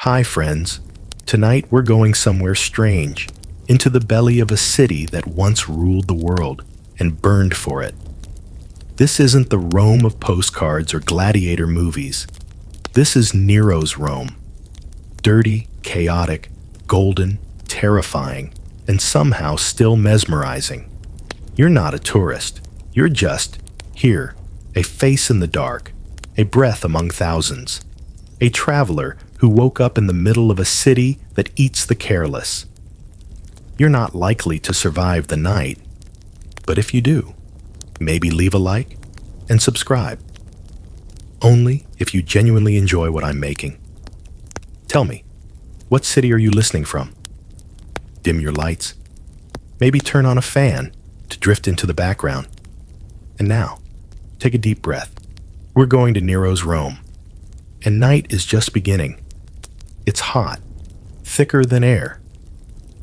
Hi, friends. Tonight we're going somewhere strange, into the belly of a city that once ruled the world and burned for it. This isn't the Rome of postcards or gladiator movies. This is Nero's Rome. Dirty, chaotic, golden, terrifying, and somehow still mesmerizing. You're not a tourist. You're just here, a face in the dark, a breath among thousands, a traveler who woke up in the middle of a city that eats the careless. You're not likely to survive the night, but if you do, maybe leave a like and subscribe. Only if you genuinely enjoy what I'm making. Tell me, what city are you listening from? Dim your lights. Maybe turn on a fan to drift into the background. And now, take a deep breath. We're going to Nero's Rome. And night is just beginning. It's hot, thicker than air.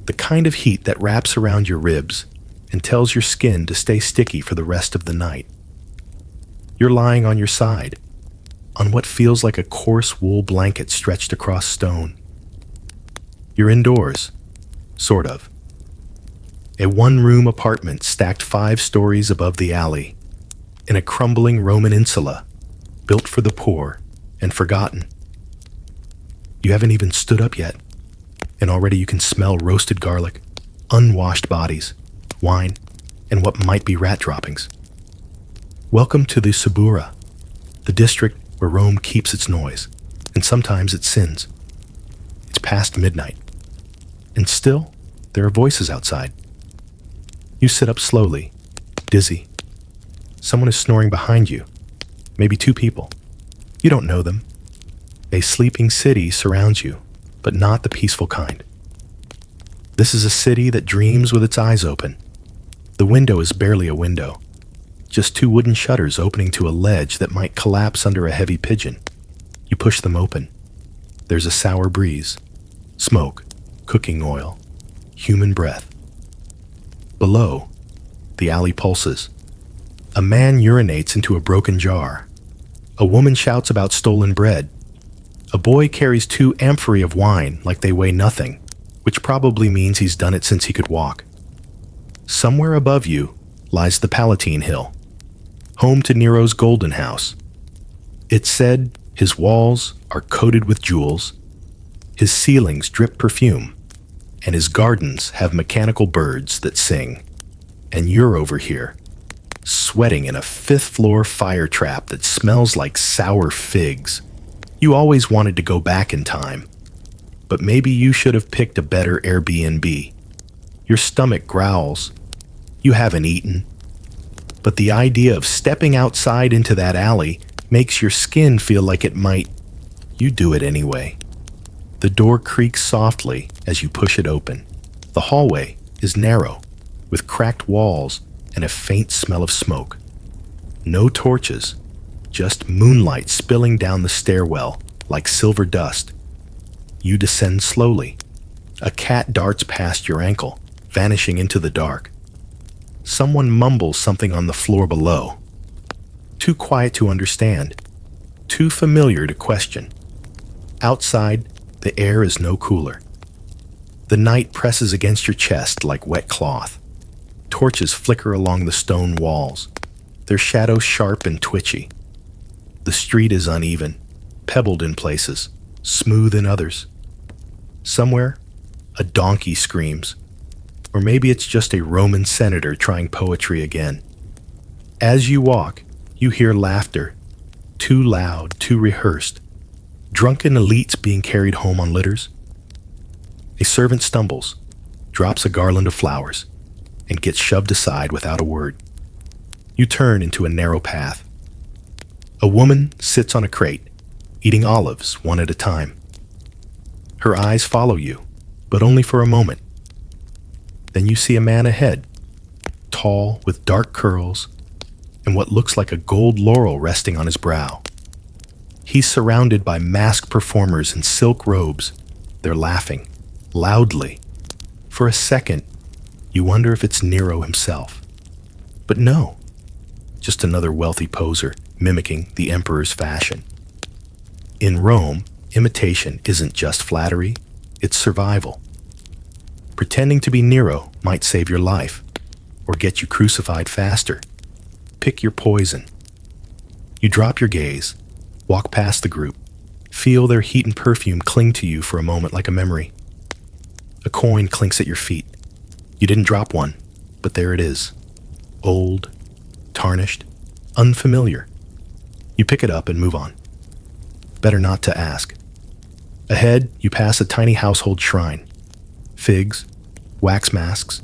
The kind of heat that wraps around your ribs and tells your skin to stay sticky for the rest of the night. You're lying on your side, on what feels like a coarse wool blanket stretched across stone. You're indoors, sort of. A one-room apartment stacked 5 stories above the alley, in a crumbling Roman insula, built for the poor and forgotten. You haven't even stood up yet, and already you can smell roasted garlic, unwashed bodies, wine, and what might be rat droppings. Welcome to the Subura, the district where Rome keeps its noise, and sometimes its sins. It's past midnight, and still there are voices outside. You sit up slowly, dizzy. Someone is snoring behind you, maybe 2 people. You don't know them. A sleeping city surrounds you, but not the peaceful kind. This is a city that dreams with its eyes open. The window is barely a window, just 2 wooden shutters opening to a ledge that might collapse under a heavy pigeon. You push them open. There's a sour breeze, smoke, cooking oil, human breath. Below, the alley pulses. A man urinates into a broken jar. A woman shouts about stolen bread. A boy carries 2 amphorae of wine like they weigh nothing, which probably means he's done it since he could walk. Somewhere above you lies the Palatine Hill, home to Nero's Golden House. It's said his walls are coated with jewels, his ceilings drip perfume, and his gardens have mechanical birds that sing. And you're over here, sweating in a 5th-floor fire trap that smells like sour figs. You always wanted to go back in time, but maybe you should have picked a better Airbnb. Your stomach growls. You haven't eaten. But the idea of stepping outside into that alley makes your skin feel like it might. You do it anyway. The door creaks softly as you push it open. The hallway is narrow, with cracked walls and a faint smell of smoke. No torches, just moonlight spilling down the stairwell like silver dust. You descend slowly. A cat darts past your ankle, vanishing into the dark. Someone mumbles something on the floor below. Too quiet to understand, too familiar to question. Outside, the air is no cooler. The night presses against your chest like wet cloth. Torches flicker along the stone walls, their shadows sharp and twitchy. The street is uneven, pebbled in places, smooth in others. Somewhere, a donkey screams, or maybe it's just a Roman senator trying poetry again. As you walk, you hear laughter, too loud, too rehearsed. Drunken elites being carried home on litters. A servant stumbles, drops a garland of flowers, and gets shoved aside without a word. You turn into a narrow path. A woman sits on a crate, eating olives one at a time. Her eyes follow you, but only for a moment. Then you see a man ahead, tall with dark curls and what looks like a gold laurel resting on his brow. He's surrounded by masked performers in silk robes. They're laughing, loudly. For a second, you wonder if it's Nero himself. But no, just another wealthy poser mimicking the emperor's fashion. In Rome, imitation isn't just flattery, it's survival. Pretending to be Nero might save your life, or get you crucified faster. Pick your poison. You drop your gaze, walk past the group, feel their heat and perfume cling to you for a moment like a memory. A coin clinks at your feet. You didn't drop one, but there it is. Old, tarnished, unfamiliar. You pick it up and move on. Better not to ask. Ahead, you pass a tiny household shrine. Figs, wax masks,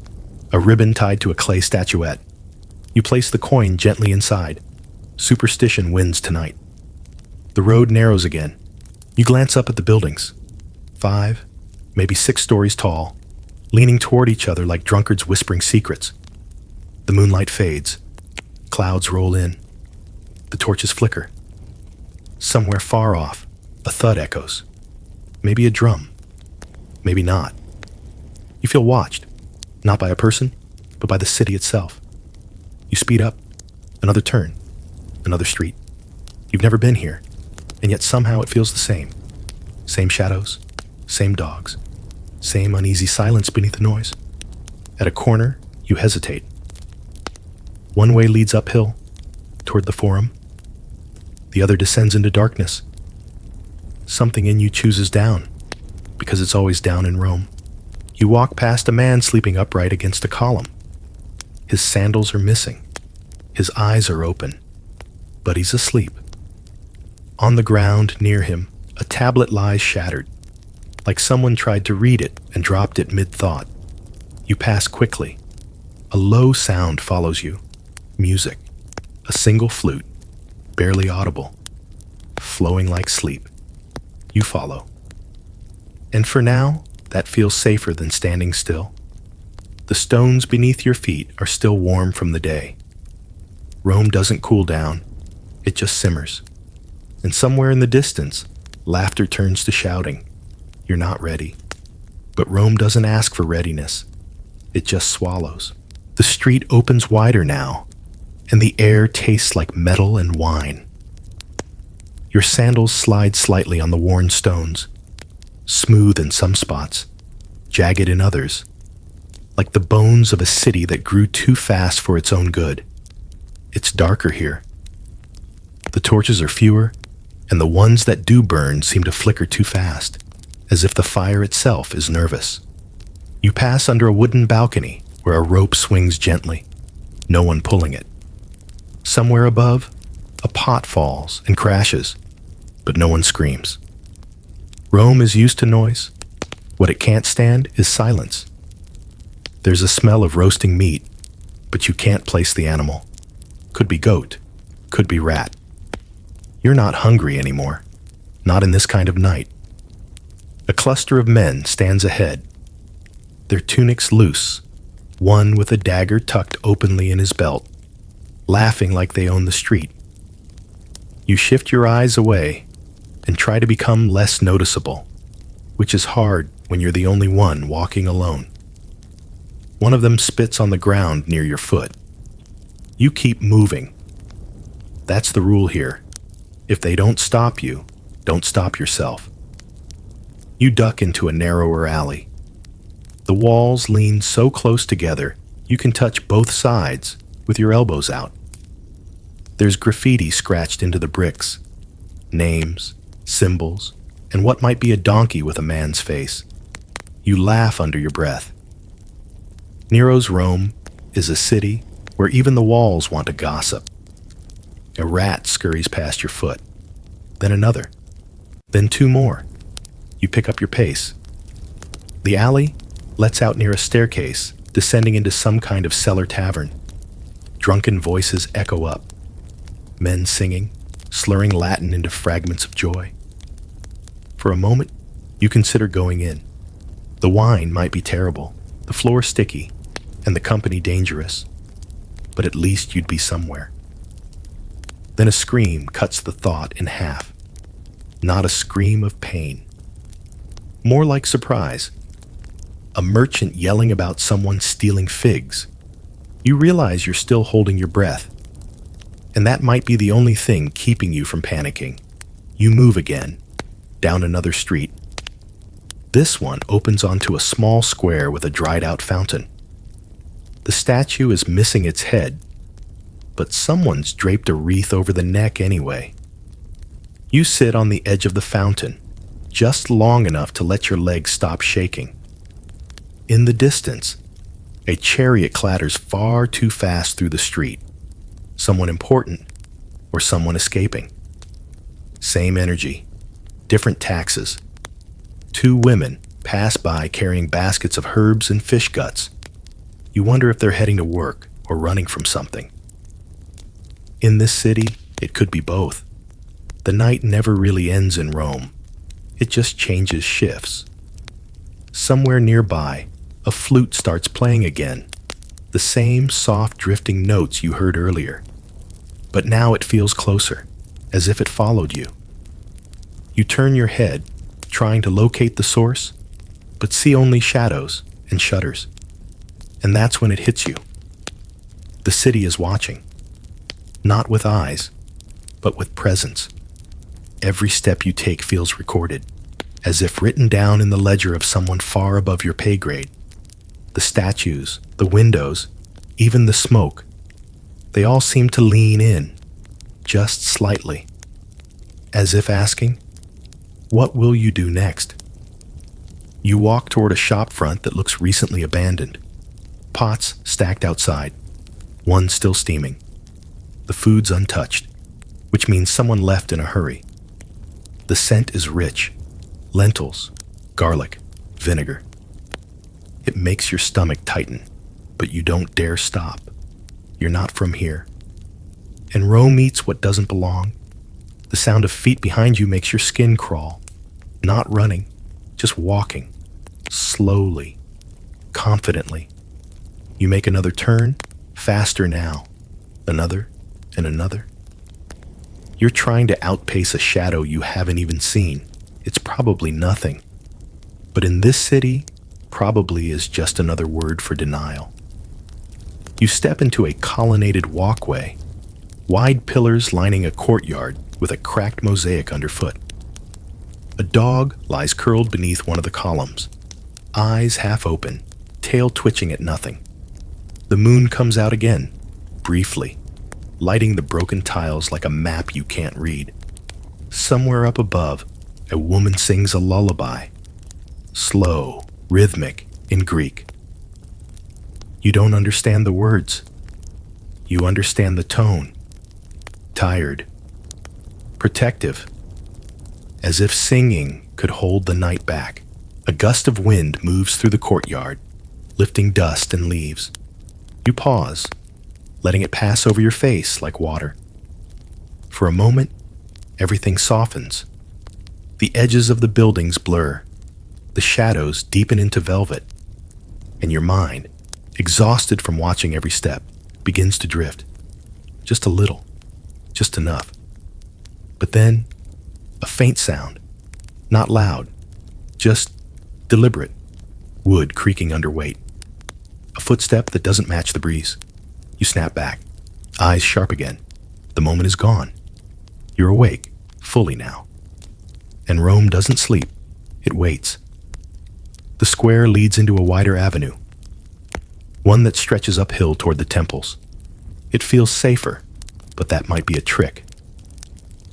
a ribbon tied to a clay statuette. You place the coin gently inside. Superstition wins tonight. The road narrows again. You glance up at the buildings. 5, maybe 6 stories tall, leaning toward each other like drunkards whispering secrets. The moonlight fades. Clouds roll in. The torches flicker. Somewhere far off, a thud echoes. Maybe a drum. Maybe not. You feel watched, not by a person, but by the city itself. You speed up. Another turn. Another street. You've never been here, and yet somehow it feels the same. Same shadows, same dogs, same uneasy silence beneath the noise. At a corner, you hesitate. One way leads uphill, toward the Forum. The other descends into darkness. Something in you chooses down, because it's always down in Rome. You walk past a man sleeping upright against a column. His sandals are missing. His eyes are open, but he's asleep. On the ground near him, a tablet lies shattered, like someone tried to read it and dropped it mid-thought. You pass quickly. A low sound follows you. Music. A single flute, barely audible, flowing like sleep. You follow. And for now, that feels safer than standing still. The stones beneath your feet are still warm from the day. Rome doesn't cool down, it just simmers. And somewhere in the distance, laughter turns to shouting. You're not ready. But Rome doesn't ask for readiness. It just swallows. The street opens wider now, and the air tastes like metal and wine. Your sandals slide slightly on the worn stones, smooth in some spots, jagged in others, like the bones of a city that grew too fast for its own good. It's darker here. The torches are fewer, and the ones that do burn seem to flicker too fast, as if the fire itself is nervous. You pass under a wooden balcony where a rope swings gently, no one pulling it. Somewhere above, a pot falls and crashes, but no one screams. Rome is used to noise. What it can't stand is silence. There's a smell of roasting meat, but you can't place the animal. Could be goat, could be rat. You're not hungry anymore, not in this kind of night. A cluster of men stands ahead, their tunics loose, one with a dagger tucked openly in his belt, laughing like they own the street. You shift your eyes away and try to become less noticeable, which is hard when you're the only one walking alone. One of them spits on the ground near your foot. You keep moving. That's the rule here. If they don't stop you, don't stop yourself. You duck into a narrower alley. The walls lean so close together, you can touch both sides with your elbows out. There's graffiti scratched into the bricks. Names, symbols, and what might be a donkey with a man's face. You laugh under your breath. Nero's Rome is a city where even the walls want to gossip. A rat scurries past your foot, then another, then 2 more. You pick up your pace. The alley lets out near a staircase, descending into some kind of cellar tavern. Drunken voices echo up. Men singing, slurring Latin into fragments of joy. For a moment, you consider going in. The wine might be terrible, the floor sticky, and the company dangerous, but at least you'd be somewhere. Then a scream cuts the thought in half. Not a scream of pain. More like surprise. A merchant yelling about someone stealing figs. You realize you're still holding your breath, and that might be the only thing keeping you from panicking. You move again, down another street. This one opens onto a small square with a dried-out fountain. The statue is missing its head, but someone's draped a wreath over the neck anyway. You sit on the edge of the fountain, just long enough to let your legs stop shaking. In the distance, a chariot clatters far too fast through the street. Someone important or someone escaping. Same energy, different taxes. Two women pass by carrying baskets of herbs and fish guts. You wonder if they're heading to work or running from something. In this city, it could be both. The night never really ends in Rome. It just changes shifts. Somewhere nearby, a flute starts playing again, the same soft drifting notes you heard earlier. But now it feels closer, as if it followed you. You turn your head, trying to locate the source, but see only shadows and shutters. And that's when it hits you. The city is watching. Not with eyes, but with presence. Every step you take feels recorded, as if written down in the ledger of someone far above your pay grade. The statues, the windows, even the smoke, they all seem to lean in, just slightly, as if asking, "What will you do next?" You walk toward a shop front that looks recently abandoned. Pots stacked outside, one still steaming. The food's untouched, which means someone left in a hurry. The scent is rich: lentils, garlic, vinegar. It makes your stomach tighten, but you don't dare stop. You're not from here. And Rome eats what doesn't belong. The sound of feet behind you makes your skin crawl. Not running, just walking, slowly, confidently. You make another turn, faster now. Another and another. You're trying to outpace a shadow you haven't even seen. It's probably nothing. But in this city, probably is just another word for denial. You step into a colonnaded walkway, wide pillars lining a courtyard with a cracked mosaic underfoot. A dog lies curled beneath one of the columns, eyes half open, tail twitching at nothing. The moon comes out again, briefly, lighting the broken tiles like a map you can't read. Somewhere up above, a woman sings a lullaby, slow, rhythmic, in Greek. You don't understand the words. You understand the tone. Tired. Protective. As if singing could hold the night back. A gust of wind moves through the courtyard, lifting dust and leaves. You pause, letting it pass over your face like water. For a moment, everything softens. The edges of the buildings blur. The shadows deepen into velvet. And your mind, exhausted from watching every step, begins to drift. Just a little. Just enough. But then, a faint sound. Not loud. Just deliberate. Wood creaking under weight. A footstep that doesn't match the breeze. You snap back. Eyes sharp again. The moment is gone. You're awake, fully now. And Rome doesn't sleep. It waits. The square leads into a wider avenue. One that stretches uphill toward the temples. It feels safer, but that might be a trick.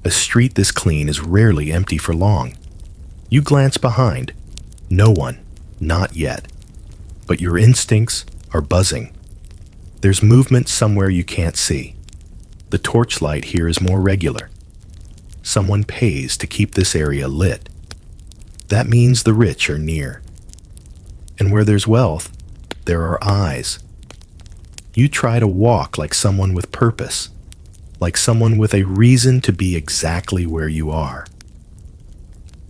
A street this clean is rarely empty for long. You glance behind. No one, not yet. But your instincts are buzzing. There's movement somewhere you can't see. The torchlight here is more regular. Someone pays to keep this area lit. That means the rich are near. And where there's wealth, there are eyes. You try to walk like someone with purpose, like someone with a reason to be exactly where you are.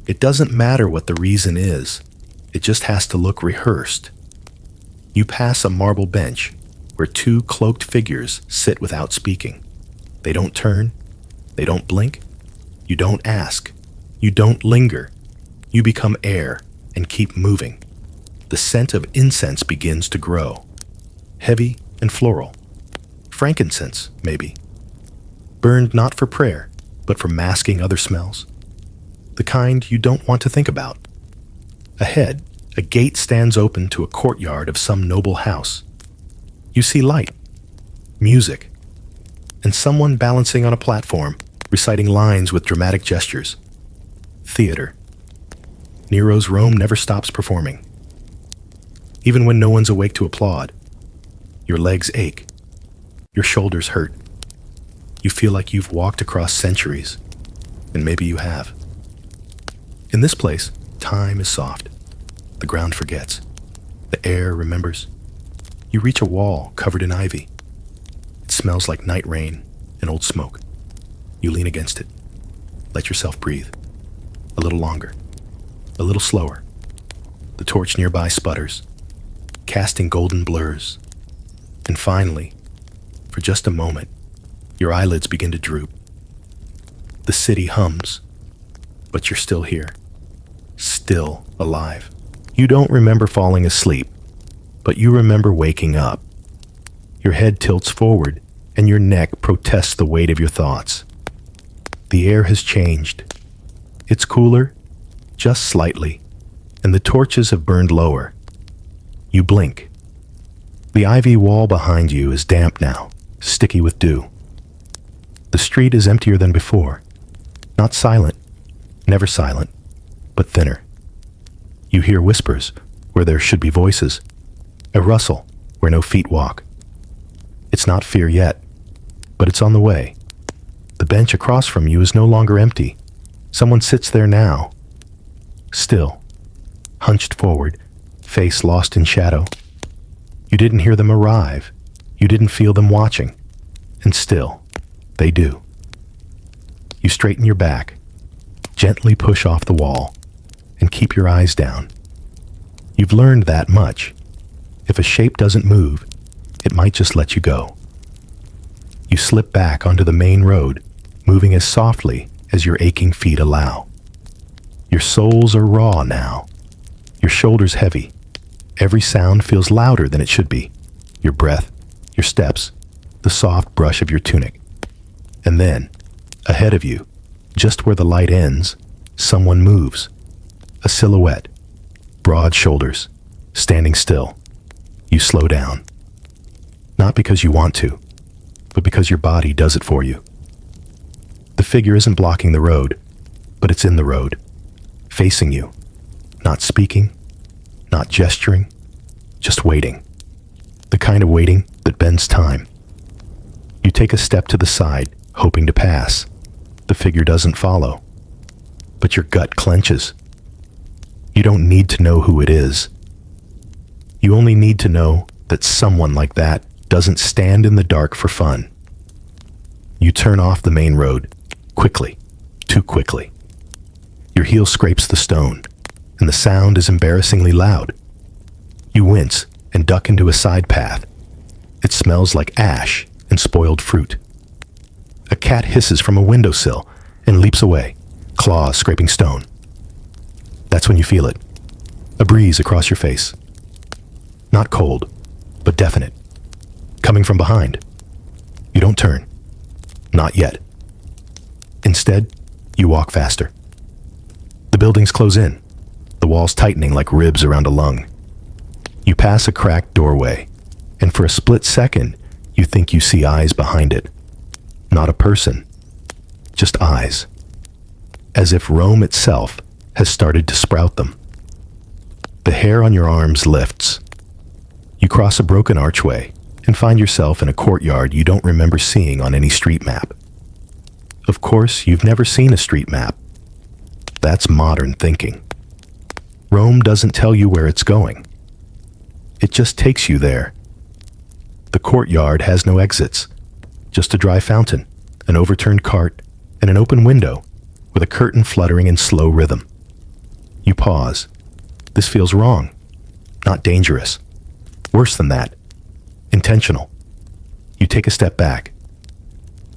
It doesn't matter what the reason is, it just has to look rehearsed. You pass a marble bench where two cloaked figures sit without speaking. They don't turn, they don't blink, you don't ask, you don't linger. You become air and keep moving. The scent of incense begins to grow, heavy and floral. Frankincense, maybe. Burned not for prayer, but for masking other smells. the kind you don't want to think about. Ahead, a gate stands open to a courtyard of some noble house. You see light, music, and someone balancing on a platform, reciting lines with dramatic gestures. Theater. Nero's Rome never stops performing. Even when no one's awake to applaud, your legs ache, your shoulders hurt. You feel like you've walked across centuries, and maybe you have. In this place, time is soft. The ground forgets. The air remembers. You reach a wall covered in ivy. It smells like night rain and old smoke. You lean against it. Let yourself breathe. A little longer. A little slower. The torch nearby sputters, casting golden blurs. And finally, for just a moment, your eyelids begin to droop. The city hums, but you're still here. Still alive. You don't remember falling asleep, but you remember waking up. Your head tilts forward, and your neck protests the weight of your thoughts. The air has changed. It's cooler, just slightly, and the torches have burned lower. You blink. The ivy wall behind you is damp now, sticky with dew. The street is emptier than before. Not silent, never silent, but thinner. You hear whispers where there should be voices, a rustle where no feet walk. It's not fear yet, but it's on the way. The bench across from you is no longer empty. Someone sits there now, still, hunched forward, face lost in shadow. You didn't hear them arrive. You didn't feel them watching. And still, they do. You straighten your back, gently push off the wall, and keep your eyes down. You've learned that much. If a shape doesn't move, it might just let you go. You slip back onto the main road, moving as softly as your aching feet allow. Your soles are raw now, your shoulders heavy. Every sound feels louder than it should be. Your breath, your steps, the soft brush of your tunic. And then, ahead of you, just where the light ends, someone moves. A silhouette, broad shoulders, standing still. You slow down. Not because you want to, but because your body does it for you. The figure isn't blocking the road, but it's in the road, facing you, not speaking, not gesturing, just waiting. The kind of waiting that bends time. You take a step to the side, hoping to pass. The figure doesn't follow, but your gut clenches. You don't need to know who it is. You only need to know that someone like that doesn't stand in the dark for fun. You turn off the main road, quickly, too quickly. Your heel scrapes the stone, and the sound is embarrassingly loud. You wince and duck into a side path. It smells like ash and spoiled fruit. A cat hisses from a windowsill and leaps away, claws scraping stone. That's when you feel it. A breeze across your face. Not cold, but definite. Coming from behind. You don't turn. Not yet. Instead, you walk faster. The buildings close in, the walls tightening like ribs around a lung. You pass a cracked doorway, and for a split second, you think you see eyes behind it. Not a person, just eyes. As if Rome itself has started to sprout them. The hair on your arms lifts. You cross a broken archway and find yourself in a courtyard you don't remember seeing on any street map. Of course, you've never seen a street map. That's modern thinking. Rome doesn't tell you where it's going. It just takes you there. The courtyard has no exits, just a dry fountain, an overturned cart, and an open window with a curtain fluttering in slow rhythm. You pause. This feels wrong, not dangerous. Worse than that, intentional. You take a step back.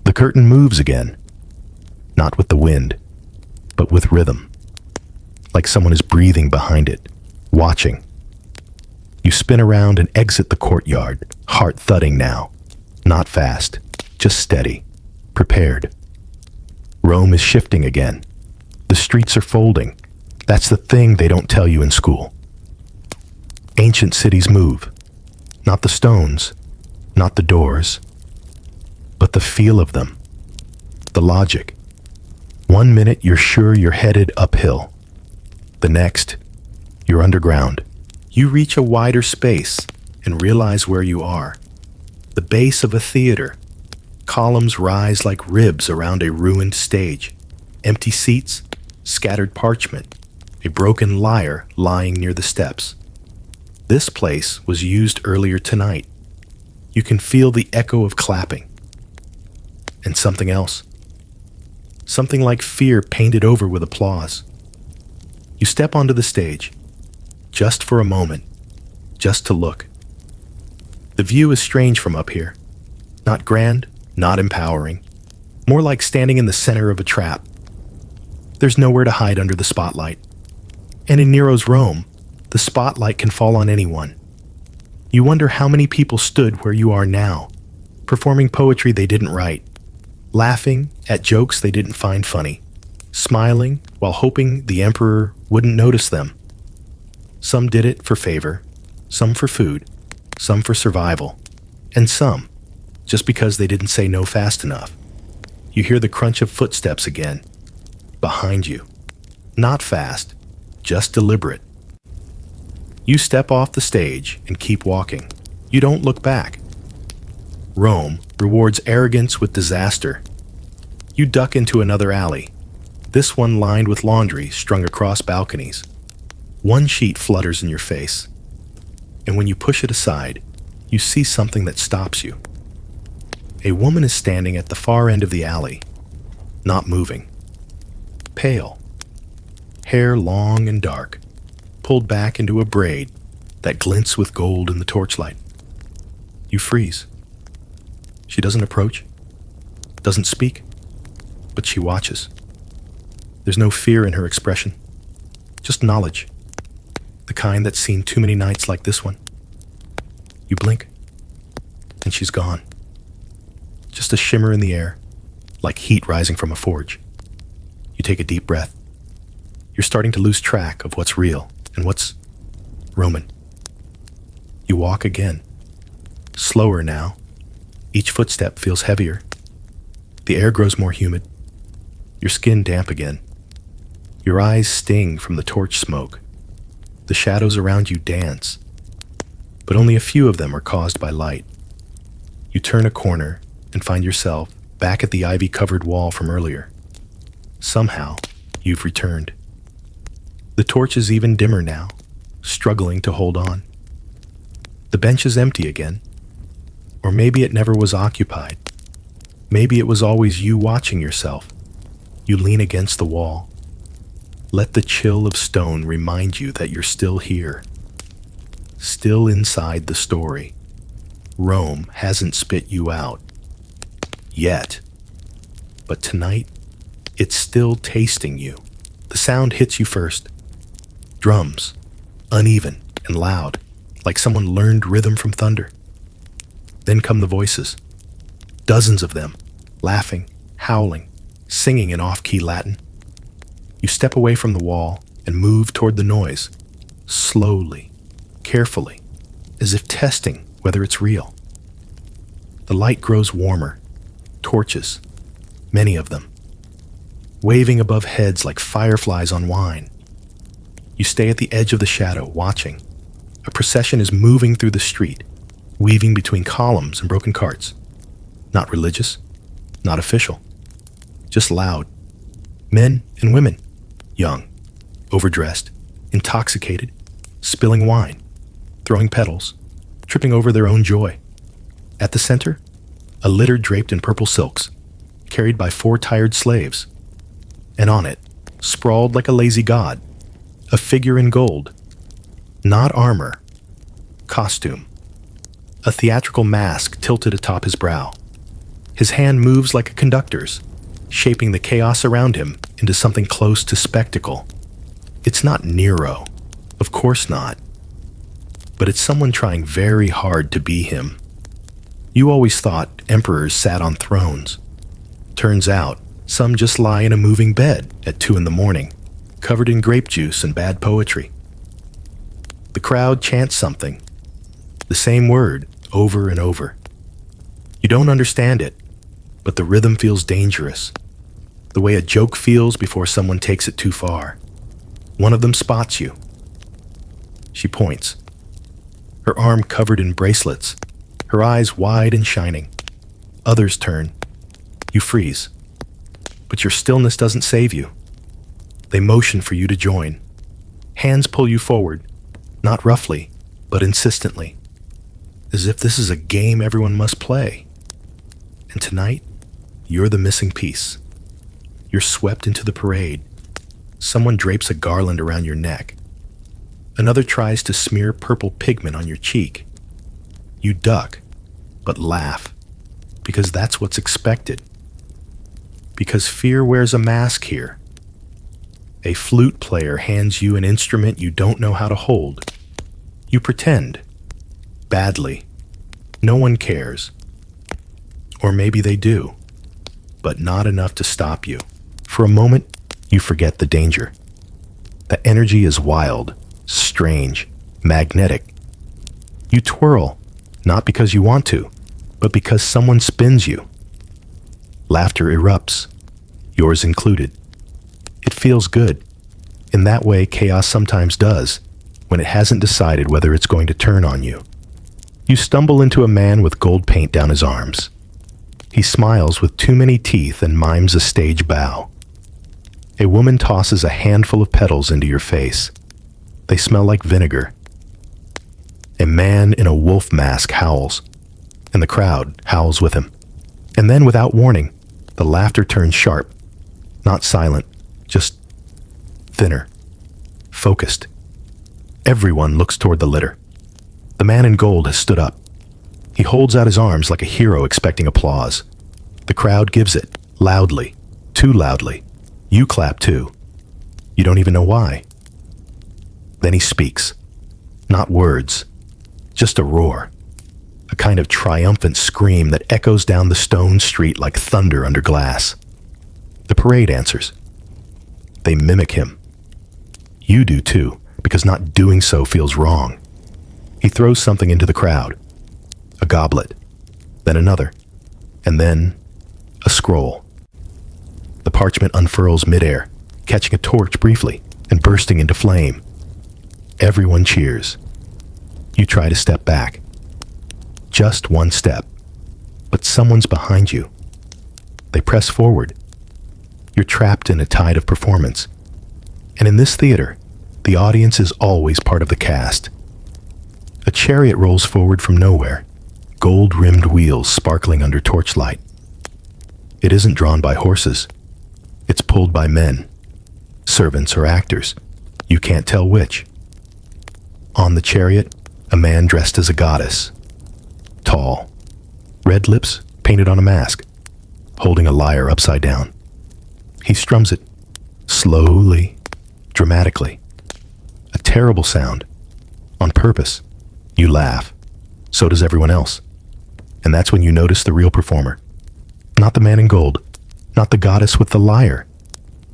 The curtain moves again, not with the wind, but with rhythm, like someone is breathing behind it, watching. You spin around and exit the courtyard, heart thudding now, not fast, just steady, prepared. Rome is shifting again. The The streets are folding. That's the thing they don't tell you in school. Ancient cities move. Not the stones, not the doors, but the feel of them. The logic. 1 minute you're sure you're headed uphill. The next, you're underground. You reach a wider space and realize where you are. The base of a theater. Columns rise like ribs around a ruined stage. Empty seats, scattered parchment, a broken lyre lying near the steps. This place was used earlier tonight. You can feel the echo of clapping. And something else. Something like fear painted over with applause. You step onto the stage, just for a moment, just to look. The view is strange from up here. Not grand, not empowering. More like standing in the center of a trap. There's nowhere to hide under the spotlight. And in Nero's Rome, the spotlight can fall on anyone. You wonder how many people stood where you are now, performing poetry they didn't write, laughing at jokes they didn't find funny, smiling while hoping the emperor wouldn't notice them. Some did it for favor, some for food, some for survival, and some just because they didn't say no fast enough. You hear the crunch of footsteps again, behind you. Not fast, just deliberate. You step off the stage and keep walking. You don't look back. Rome rewards arrogance with disaster. You duck into another alley, this one lined with laundry strung across balconies. One sheet flutters in your face, and when you push it aside, you see something that stops you. A woman is standing at the far end of the alley, not moving. Pale. Hair long and dark, pulled back into a braid that glints with gold in the torchlight. You freeze. She doesn't approach, doesn't speak, but she watches. There's no fear in her expression, just knowledge, the kind that's seen too many nights like this one. You blink, and she's gone. Just a shimmer in the air, like heat rising from a forge. You take a deep breath. You're starting to lose track of what's real and what's Roman. You walk again, slower now. Each footstep feels heavier. The air grows more humid. Your skin damp again. Your eyes sting from the torch smoke. The shadows around you dance, but only a few of them are caused by light. You turn a corner and find yourself back at the ivy-covered wall from earlier. Somehow, you've returned. The torch is even dimmer now, struggling to hold on. The bench is empty again. Or maybe it never was occupied. Maybe it was always you watching yourself. You lean against the wall. Let the chill of stone remind you that you're still here. Still inside the story. Rome hasn't spit you out. Yet. But tonight, it's still tasting you. The sound hits you first. Drums, uneven and loud, like someone learned rhythm from thunder. Then come the voices. Dozens of them, laughing, howling, singing in off-key Latin. You step away from the wall and move toward the noise, slowly, carefully, as if testing whether it's real. The light grows warmer. Torches, many of them, waving above heads like fireflies on wine. You stay at the edge of the shadow, watching. A procession is moving through the street, weaving between columns and broken carts. Not religious, not official, just loud. Men and women, young, overdressed, intoxicated, spilling wine, throwing petals, tripping over their own joy. At the center, a litter draped in purple silks, carried by 4 tired slaves. And on it, sprawled like a lazy god, a figure in gold. Not armor, costume. A theatrical mask tilted atop his brow. His hand moves like a conductor's, shaping the chaos around him into something close to spectacle. It's not Nero, of course not. But it's someone trying very hard to be him. You always thought emperors sat on thrones. Turns out, Some just lie in a moving bed at 2 in the morning, covered in grape juice and bad poetry. The crowd chants something, the same word over and over. You don't understand it, but the rhythm feels dangerous, the way a joke feels before someone takes it too far. One of them spots you. She points, her arm covered in bracelets, her eyes wide and shining. Others turn. You freeze. But your stillness doesn't save you. They motion for you to join. Hands pull you forward, not roughly, but insistently, as if this is a game everyone must play. And tonight, you're the missing piece. You're swept into the parade. Someone drapes a garland around your neck. Another tries to smear purple pigment on your cheek. You duck, but laugh, because that's what's expected. Because fear wears a mask here. A flute player hands you an instrument you don't know how to hold. You pretend. Badly. No one cares. Or maybe they do, but not enough to stop you. For a moment, you forget the danger. The energy is wild, strange, magnetic. You twirl, not because you want to, but because someone spins you. Laughter erupts, yours included. It feels good. In that way, chaos sometimes does, when it hasn't decided whether it's going to turn on you. You stumble into a man with gold paint down his arms. He smiles with too many teeth and mimes a stage bow. A woman tosses a handful of petals into your face. They smell like vinegar. A man in a wolf mask howls, and the crowd howls with him. And then, without warning, the laughter turns sharp, not silent, just thinner, focused. Everyone looks toward the litter. The man in gold has stood up. He holds out his arms like a hero expecting applause. The crowd gives it, loudly, too loudly. You clap too. You don't even know why. Then he speaks. Not words, just a roar. A kind of triumphant scream that echoes down the stone street like thunder under glass. The parade answers. They mimic him. You do too, because not doing so feels wrong. He throws something into the crowd. A goblet, then another, and then a scroll. The parchment unfurls midair, catching a torch briefly and bursting into flame. Everyone cheers. You try to step back. Just one step, but someone's behind you. They press forward. You're trapped in a tide of performance. And in this theater, the audience is always part of the cast. A chariot rolls forward from nowhere, gold-rimmed wheels sparkling under torchlight. It isn't drawn by horses. It's pulled by men, servants or actors. You can't tell which. On the chariot, a man dressed as a goddess. Tall, red lips painted on a mask, holding a lyre upside down. He strums it, slowly, dramatically. A terrible sound, on purpose. You laugh. So does everyone else. And that's when you notice the real performer. Not the man in gold, not the goddess with the lyre,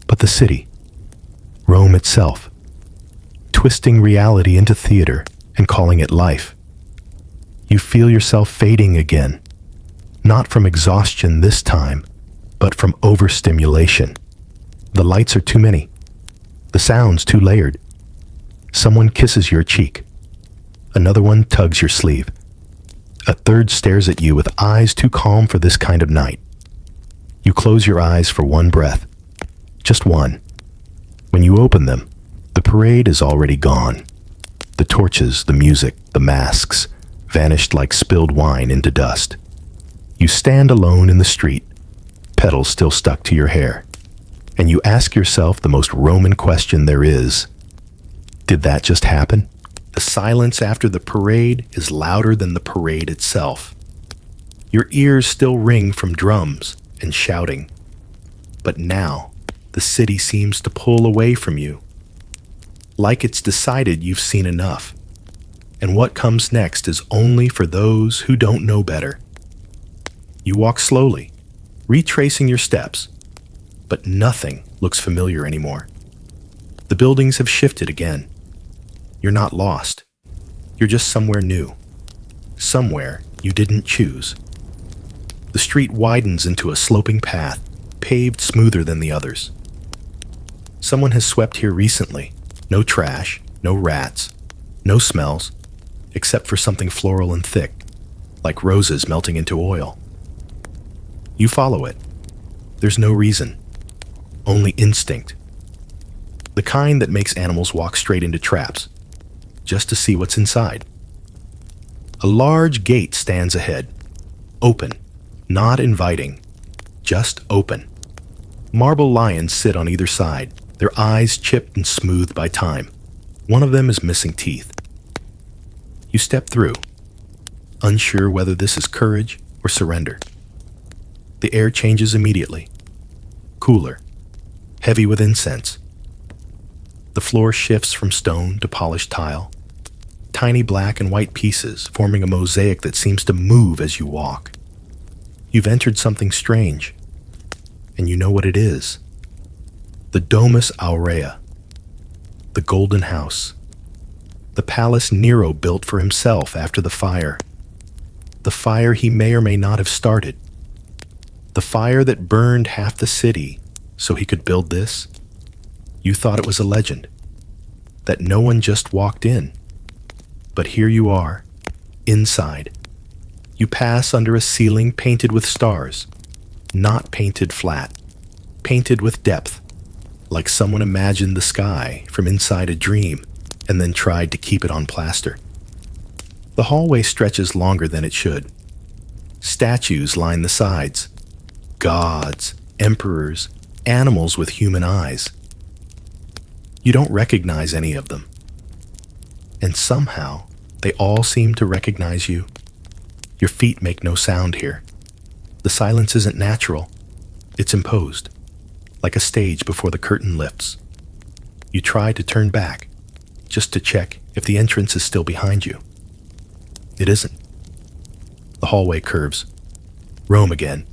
but the city, Rome itself, twisting reality into theater and calling it life. You feel yourself fading again, not from exhaustion this time, but from overstimulation. The lights are too many, the sounds too layered. Someone kisses your cheek. Another one tugs your sleeve. A third stares at you with eyes too calm for this kind of night. You close your eyes for one breath. Just one. When you open them, the parade is already gone. The torches, the music, the masks, vanished like spilled wine into dust. You stand alone in the street, petals still stuck to your hair, and you ask yourself the most Roman question there is. Did that just happen? The silence after the parade is louder than the parade itself. Your ears still ring from drums and shouting. But now, the city seems to pull away from you. Like it's decided you've seen enough. And what comes next is only for those who don't know better. You walk slowly, retracing your steps, but nothing looks familiar anymore. The buildings have shifted again. You're not lost. You're just somewhere new. Somewhere you didn't choose. The street widens into a sloping path, paved smoother than the others. Someone has swept here recently. No trash, no rats, no smells, except for something floral and thick, like roses melting into oil. You follow it. There's no reason, only instinct. The kind that makes animals walk straight into traps, just to see what's inside. A large gate stands ahead, open, not inviting, just open. Marble lions sit on either side, their eyes chipped and smoothed by time. One of them is missing teeth. You step through, unsure whether this is courage or surrender. The air changes immediately. Cooler, heavy with incense. The floor shifts from stone to polished tile. Tiny black and white pieces forming a mosaic that seems to move as you walk. You've entered something strange, and you know what it is. The Domus Aurea, the Golden House, the palace Nero built for himself after the fire he may or may not have started, the fire that burned half the city so he could build this. You thought it was a legend, that no one just walked in. But here you are, inside. You pass under a ceiling painted with stars, not painted flat, painted with depth, like someone imagined the sky from inside a dream and then tried to keep it on plaster. The hallway stretches longer than it should. Statues line the sides. Gods, emperors, animals with human eyes. You don't recognize any of them. And somehow, they all seem to recognize you. Your feet make no sound here. The silence isn't natural. It's imposed, like a stage before the curtain lifts. You try to turn back, just to check if the entrance is still behind you. It isn't. The hallway curves. Rome again,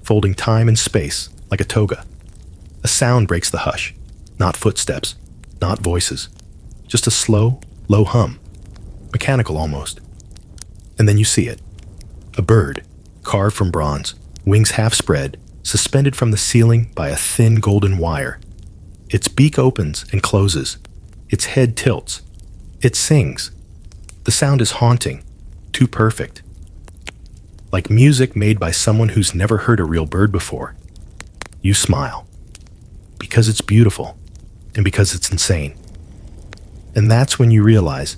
folding time and space like a toga. A sound breaks the hush. Not footsteps, not voices. Just a slow, low hum. Mechanical almost. And then you see it. A bird, carved from bronze, wings half spread, suspended from the ceiling by a thin golden wire. Its beak opens and closes. Its head tilts. It sings. The sound is haunting, too perfect. Like music made by someone who's never heard a real bird before. You smile. Because it's beautiful, and because it's insane. And that's when you realize,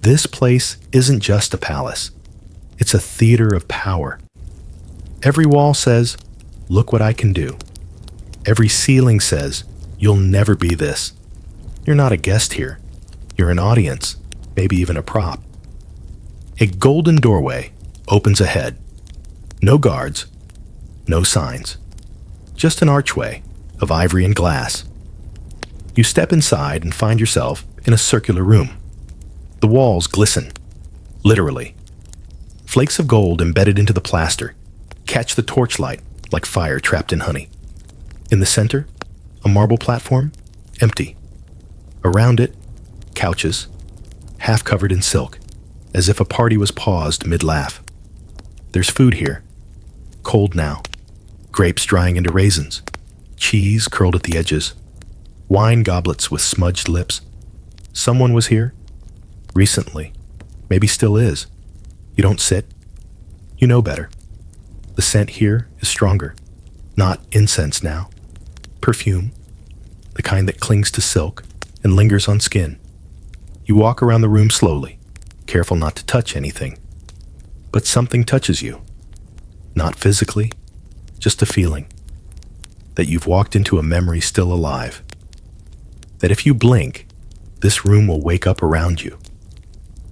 this place isn't just a palace. It's a theater of power. Every wall says, look what I can do. Every ceiling says, you'll never be this. You're not a guest here. You're an audience, maybe even a prop. A golden doorway opens ahead. No guards, no signs. Just an archway of ivory and glass. You step inside and find yourself in a circular room. The walls glisten, literally. Flakes of gold embedded into the plaster catch the torchlight like fire trapped in honey. In the center, a marble platform, empty. Around it, couches, half covered in silk, as if a party was paused mid-laugh. There's food here, cold now, grapes drying into raisins, cheese curled at the edges, wine goblets with smudged lips. Someone was here, recently, maybe still is. You don't sit. You know better. The scent here is stronger. Not incense now. Perfume. The kind that clings to silk and lingers on skin. You walk around the room slowly, careful not to touch anything. But something touches you. Not physically, just a feeling. That you've walked into a memory still alive. That if you blink, this room will wake up around you.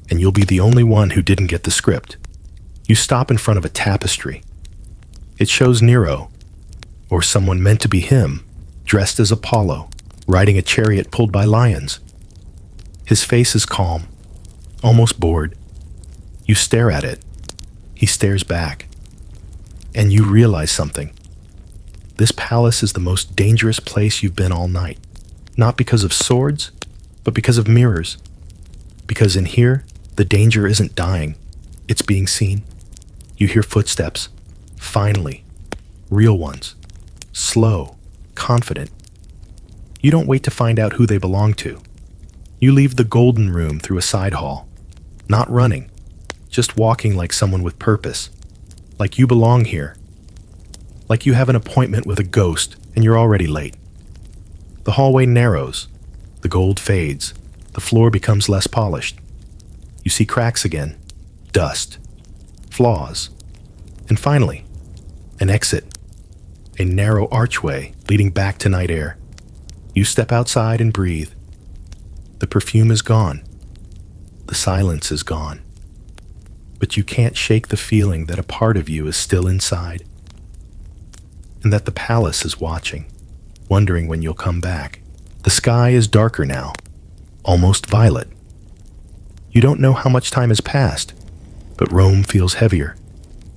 And you'll be the only one who didn't get the script. You stop in front of a tapestry. It shows Nero, or someone meant to be him, dressed as Apollo, riding a chariot pulled by lions. His face is calm, almost bored. You stare at it. He stares back. And you realize something. This palace is the most dangerous place you've been all night. Not because of swords, but because of mirrors. Because in here, the danger isn't dying, it's being seen. You hear footsteps. Finally. Real ones. Slow. Confident. You don't wait to find out who they belong to. You leave the golden room through a side hall. Not running. Just walking like someone with purpose. Like you belong here. Like you have an appointment with a ghost and you're already late. The hallway narrows. The gold fades. The floor becomes less polished. You see cracks again. Dust. Flaws. And finally, an exit. A narrow archway leading back to night air. You step outside and breathe. The perfume is gone. The silence is gone. But you can't shake the feeling that a part of you is still inside. And that the palace is watching, wondering when you'll come back. The sky is darker now, almost violet. You don't know how much time has passed, but Rome feels heavier,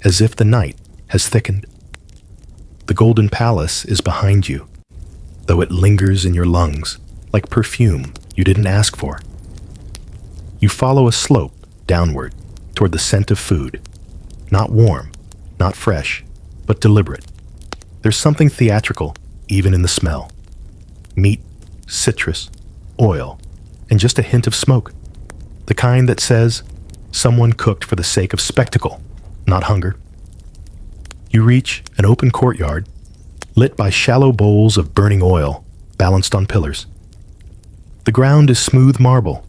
as if the night has thickened. The golden palace is behind you, though it lingers in your lungs, like perfume you didn't ask for. You follow a slope downward toward the scent of food. Not warm, not fresh, but deliberate. There's something theatrical, even in the smell. Meat, citrus, oil, and just a hint of smoke. The kind that says, someone cooked for the sake of spectacle, not hunger. You reach an open courtyard, lit by shallow bowls of burning oil, balanced on pillars. The ground is smooth marble,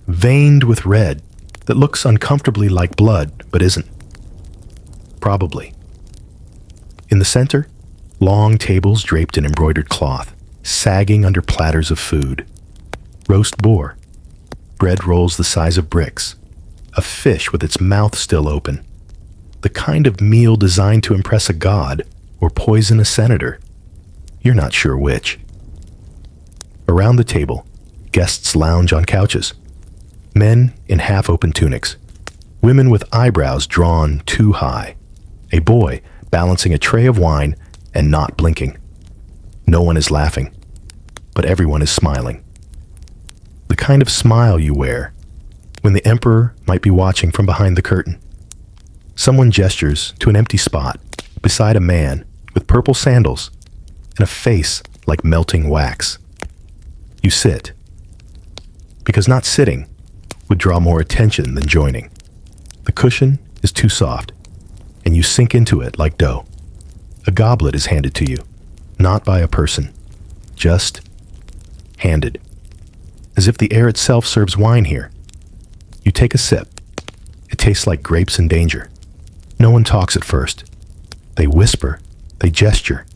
veined with red, that looks uncomfortably like blood, but isn't. Probably. In the center, long tables draped in embroidered cloth, sagging under platters of food. Roast boar, bread rolls the size of bricks, a fish with its mouth still open. The kind of meal designed to impress a god or poison a senator. You're not sure which. Around the table, guests lounge on couches. Men in half-open tunics. Women with eyebrows drawn too high. A boy balancing a tray of wine and not blinking. No one is laughing, but everyone is smiling. The kind of smile you wear when the emperor might be watching from behind the curtain. Someone gestures to an empty spot beside a man with purple sandals and a face like melting wax. You sit, because not sitting would draw more attention than joining. The cushion is too soft, and you sink into it like dough. A goblet is handed to you, not by a person, just handed. As if the air itself serves wine here. You take a sip. It tastes like grapes in danger. No one talks at first. They whisper, they gesture.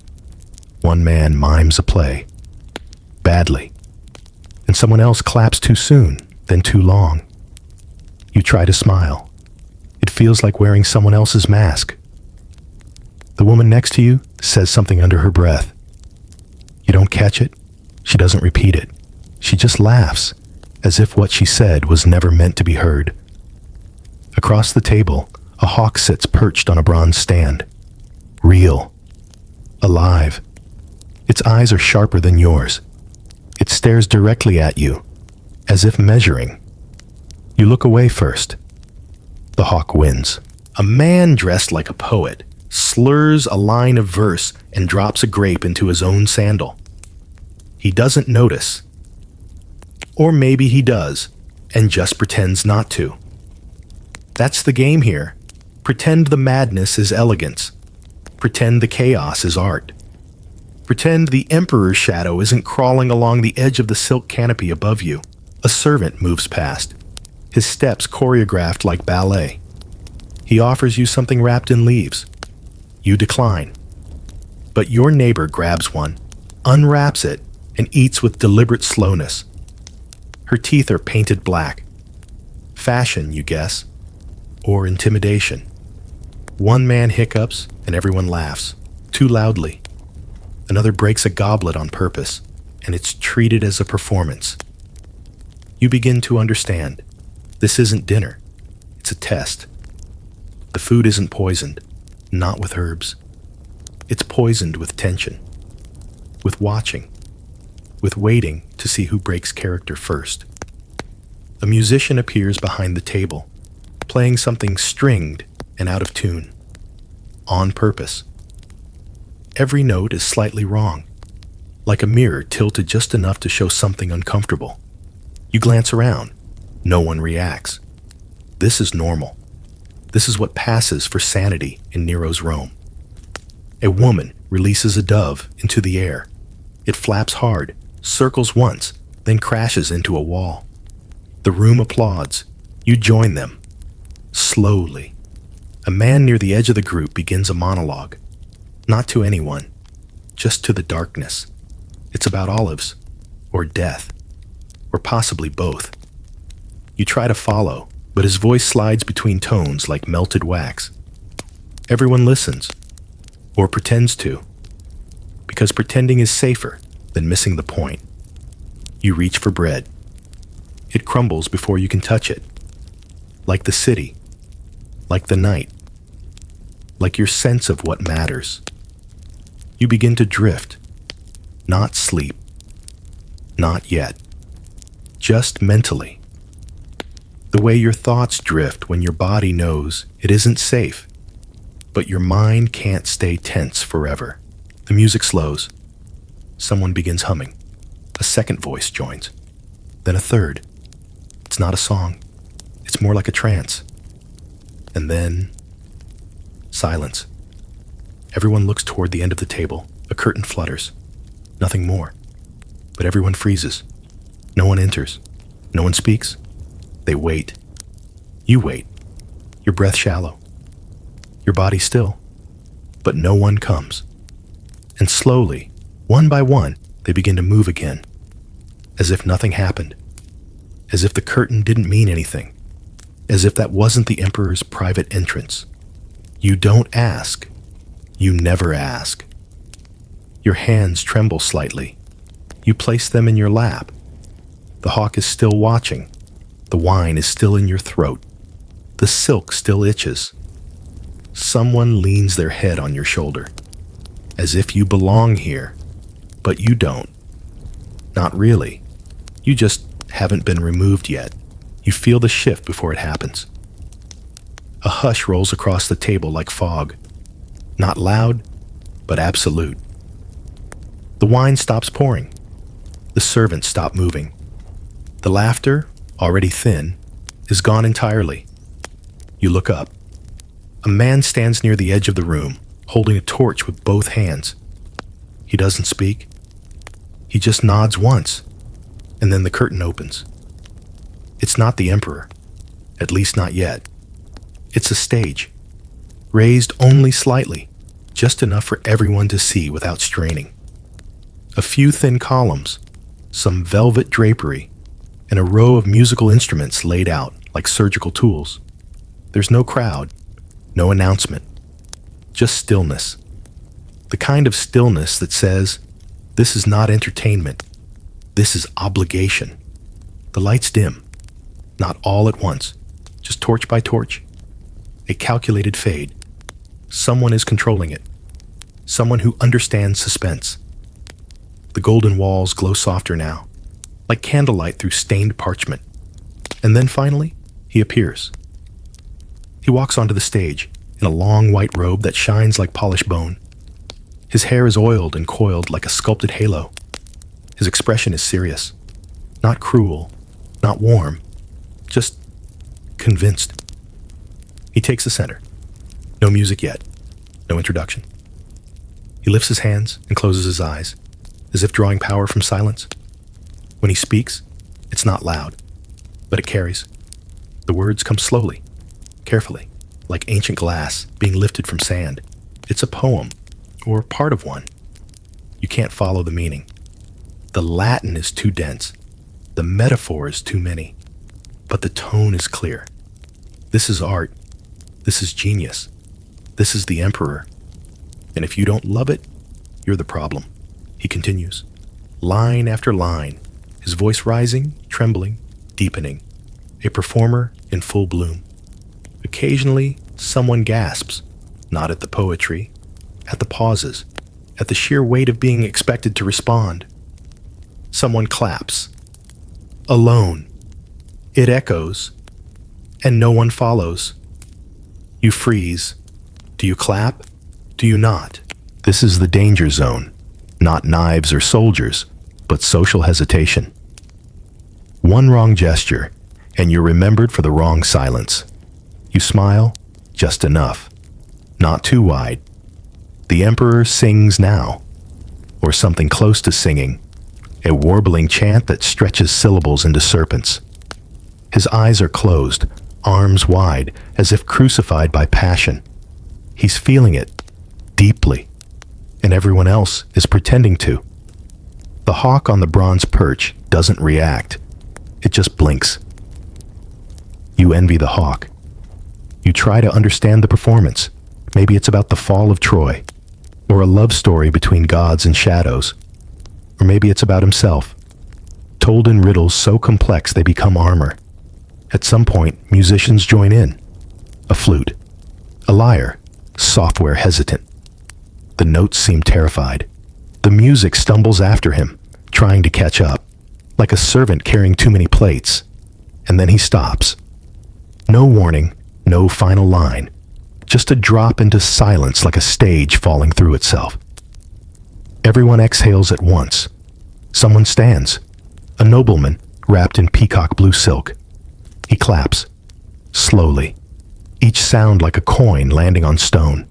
One man mimes a play. Badly. And someone else claps too soon, then too long. You try to smile. It feels like wearing someone else's mask. The woman next to you says something under her breath. You don't catch it. She doesn't repeat it. She just laughs, as if what she said was never meant to be heard. Across the table, a hawk sits perched on a bronze stand. Real. Alive. Its eyes are sharper than yours. It stares directly at you, as if measuring. You look away first. The hawk wins. A man dressed like a poet slurs a line of verse and drops a grape into his own sandal. He doesn't notice. Or maybe he does, and just pretends not to. That's the game here. Pretend the madness is elegance. Pretend the chaos is art. Pretend the emperor's shadow isn't crawling along the edge of the silk canopy above you. A servant moves past, his steps choreographed like ballet. He offers you something wrapped in leaves. You decline. But your neighbor grabs one, unwraps it, and eats with deliberate slowness. Her teeth are painted black. Fashion, you guess. Or intimidation. One man hiccups and everyone laughs, too loudly. Another breaks a goblet on purpose, and it's treated as a performance. You begin to understand. This isn't dinner. It's a test. The food isn't poisoned, not with herbs. It's poisoned with tension, with watching, with waiting to see who breaks character first. A musician appears behind the table, playing something stringed and out of tune, on purpose. Every note is slightly wrong, like a mirror tilted just enough to show something uncomfortable. You glance around. No one reacts. This is normal. This is what passes for sanity in Nero's Rome. A woman releases a dove into the air. It flaps hard, circles once, then crashes into a wall. The room applauds. You join them. Slowly. A man near the edge of the group begins a monologue. Not to anyone, just to the darkness. It's about olives, or death, or possibly both. You try to follow, but his voice slides between tones like melted wax. Everyone listens, or pretends to, because pretending is safer than missing the point. You reach for bread. It crumbles before you can touch it, like the city, like the night, like your sense of what matters. You begin to drift, not sleep, not yet, just mentally. The way your thoughts drift when your body knows it isn't safe, but your mind can't stay tense forever. The music slows. Someone begins humming. A second voice joins. Then a third. It's not a song. It's more like a trance. And then silence. Everyone looks toward the end of the table. A curtain flutters. Nothing more. But everyone freezes. No one enters. No one speaks. They wait. You wait. Your breath shallow. Your body still. But no one comes. And slowly, one by one, they begin to move again. As if nothing happened. As if the curtain didn't mean anything. As if that wasn't the Emperor's private entrance. You don't ask. You never ask. Your hands tremble slightly. You place them in your lap. The hawk is still watching. The wine is still in your throat. The silk still itches. Someone leans their head on your shoulder, as if you belong here, but you don't. Not really. You just haven't been removed yet. You feel the shift before it happens. A hush rolls across the table like fog. Not loud, but absolute. The wine stops pouring. The servants stop moving. The laughter, already thin, is gone entirely. You look up. A man stands near the edge of the room, holding a torch with both hands. He doesn't speak. He just nods once, and then the curtain opens. It's not the Emperor, at least not yet. It's a stage, raised only slightly, just enough for everyone to see without straining. A few thin columns, some velvet drapery, and a row of musical instruments laid out like surgical tools. There's no crowd, no announcement, just stillness. The kind of stillness that says, this is not entertainment, this is obligation. The lights dim, not all at once, just torch by torch. A calculated fade. Someone is controlling it. Someone who understands suspense. The golden walls glow softer now, like candlelight through stained parchment. And then finally, he appears. He walks onto the stage in a long white robe that shines like polished bone. His hair is oiled and coiled like a sculpted halo. His expression is serious, not cruel, not warm, just convinced. He takes the center. No music yet, no introduction. He lifts his hands and closes his eyes, as if drawing power from silence. When he speaks, it's not loud, but it carries. The words come slowly, carefully, like ancient glass being lifted from sand. It's a poem, or part of one. You can't follow the meaning. The Latin is too dense. The metaphor is too many. But the tone is clear. This is art. This is genius. This is the Emperor. And if you don't love it, you're the problem. He continues, line after line, his voice rising, trembling, deepening. A performer in full bloom. Occasionally, someone gasps, not at the poetry, at the pauses, at the sheer weight of being expected to respond. Someone claps. Alone. It echoes, and no one follows. You freeze. Do you clap? Do you not? This is the danger zone. Not knives or soldiers, but social hesitation. One wrong gesture, and you're remembered for the wrong silence. You smile, just enough. Not too wide. The Emperor sings now, or something close to singing, a warbling chant that stretches syllables into serpents. His eyes are closed, arms wide, as if crucified by passion. He's feeling it, deeply, and everyone else is pretending to. The hawk on the bronze perch doesn't react. It just blinks. You envy the hawk. You try to understand the performance. Maybe it's about the fall of Troy, or a love story between gods and shadows. Or maybe it's about himself, told in riddles so complex they become armor. At some point, musicians join in. A flute, a lyre, software hesitant. The notes seem terrified. The music stumbles after him, trying to catch up, like a servant carrying too many plates. And then he stops. No warning, no final line. Just a drop into silence like a stage falling through itself. Everyone exhales at once. Someone stands. A nobleman, wrapped in peacock blue silk. He claps. Slowly. Each sound like a coin landing on stone.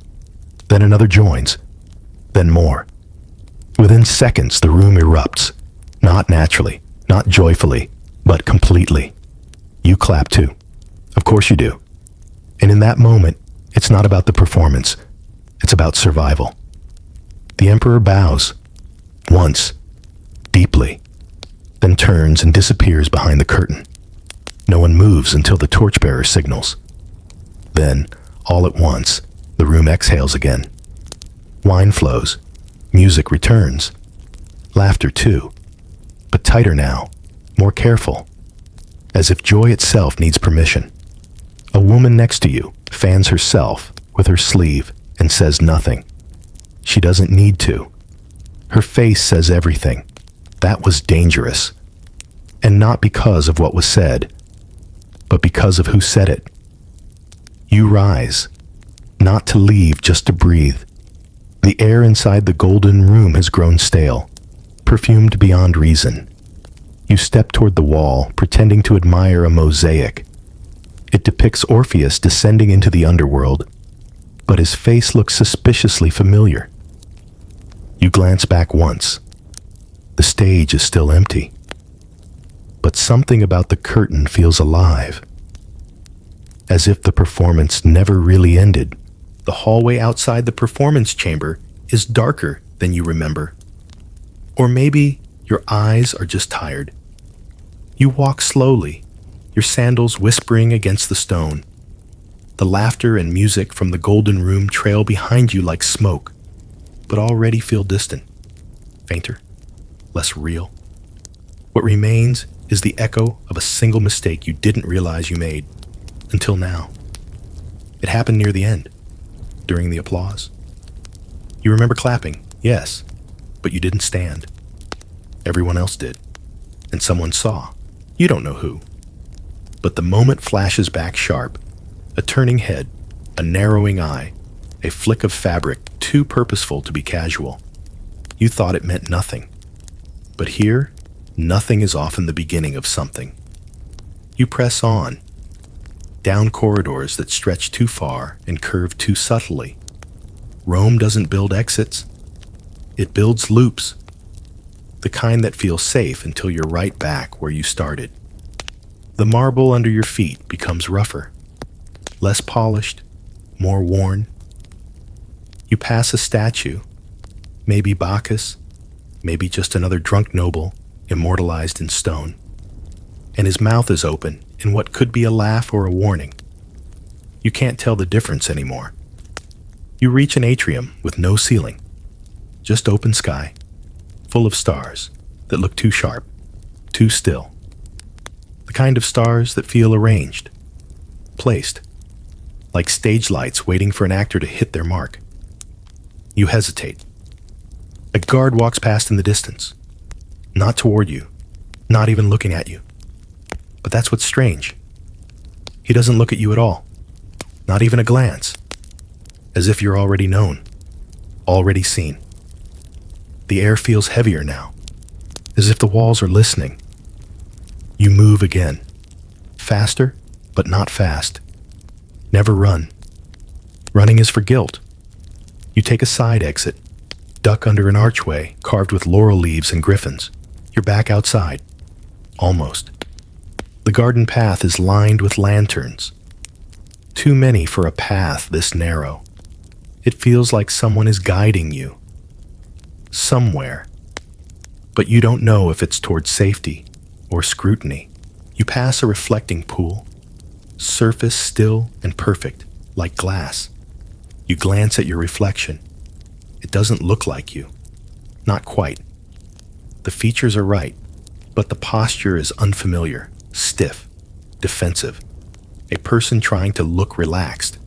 Then another joins. Then more. Within seconds, the room erupts. Not naturally, not joyfully, but completely. You clap too. Of course you do. And in that moment, it's not about the performance. It's about survival. The Emperor bows. Once. Deeply. Then turns and disappears behind the curtain. No one moves until the torchbearer signals. Then, all at once, the room exhales again. Wine flows. Music returns. Laughter too. But tighter now. More careful. As if joy itself needs permission. A woman next to you fans herself with her sleeve and says nothing. She doesn't need to. Her face says everything. That was dangerous. And not because of what was said, but because of who said it. You rise, not to leave, just to breathe. The air inside the golden room has grown stale, perfumed beyond reason. You step toward the wall, pretending to admire a mosaic. It depicts Orpheus descending into the underworld, but his face looks suspiciously familiar. You glance back once. The stage is still empty. But something about the curtain feels alive. As if the performance never really ended. The hallway outside the performance chamber is darker than you remember. Or maybe your eyes are just tired. You walk slowly, your sandals whispering against the stone. The laughter and music from the golden room trail behind you like smoke, but already feel distant, fainter, less real. What remains is the echo of a single mistake you didn't realize you made, until now. It happened near the end, during the applause. You remember clapping, yes, but you didn't stand. Everyone else did, and someone saw. You don't know who. But the moment flashes back sharp, a turning head, a narrowing eye, a flick of fabric too purposeful to be casual. You thought it meant nothing. But here, nothing is often the beginning of something. You press on, down corridors that stretch too far and curve too subtly. Rome doesn't build exits. It builds loops. The kind that feel safe until you're right back where you started. The marble under your feet becomes rougher, less polished, more worn. You pass a statue, maybe Bacchus, maybe just another drunk noble immortalized in stone, and his mouth is open in what could be a laugh or a warning. You can't tell the difference anymore. You reach an atrium with no ceiling, just open sky, full of stars that look too sharp, too still. The kind of stars that feel arranged, placed, like stage lights waiting for an actor to hit their mark. You hesitate. A guard walks past in the distance. Not toward you, not even looking at you. But that's what's strange. He doesn't look at you at all. Not even a glance. As if you're already known, already seen. The air feels heavier now, as if the walls are listening. You move again. Faster, but not fast. Never run. Running is for guilt. You take a side exit, duck under an archway carved with laurel leaves and griffins. You're back outside. Almost. The garden path is lined with lanterns. Too many for a path this narrow. It feels like someone is guiding you. Somewhere. But you don't know if it's towards safety or scrutiny. You pass a reflecting pool. Surface still and perfect, like glass. You glance at your reflection. It doesn't look like you. Not quite. The features are right, but the posture is unfamiliar, stiff, defensive. A person trying to look relaxed.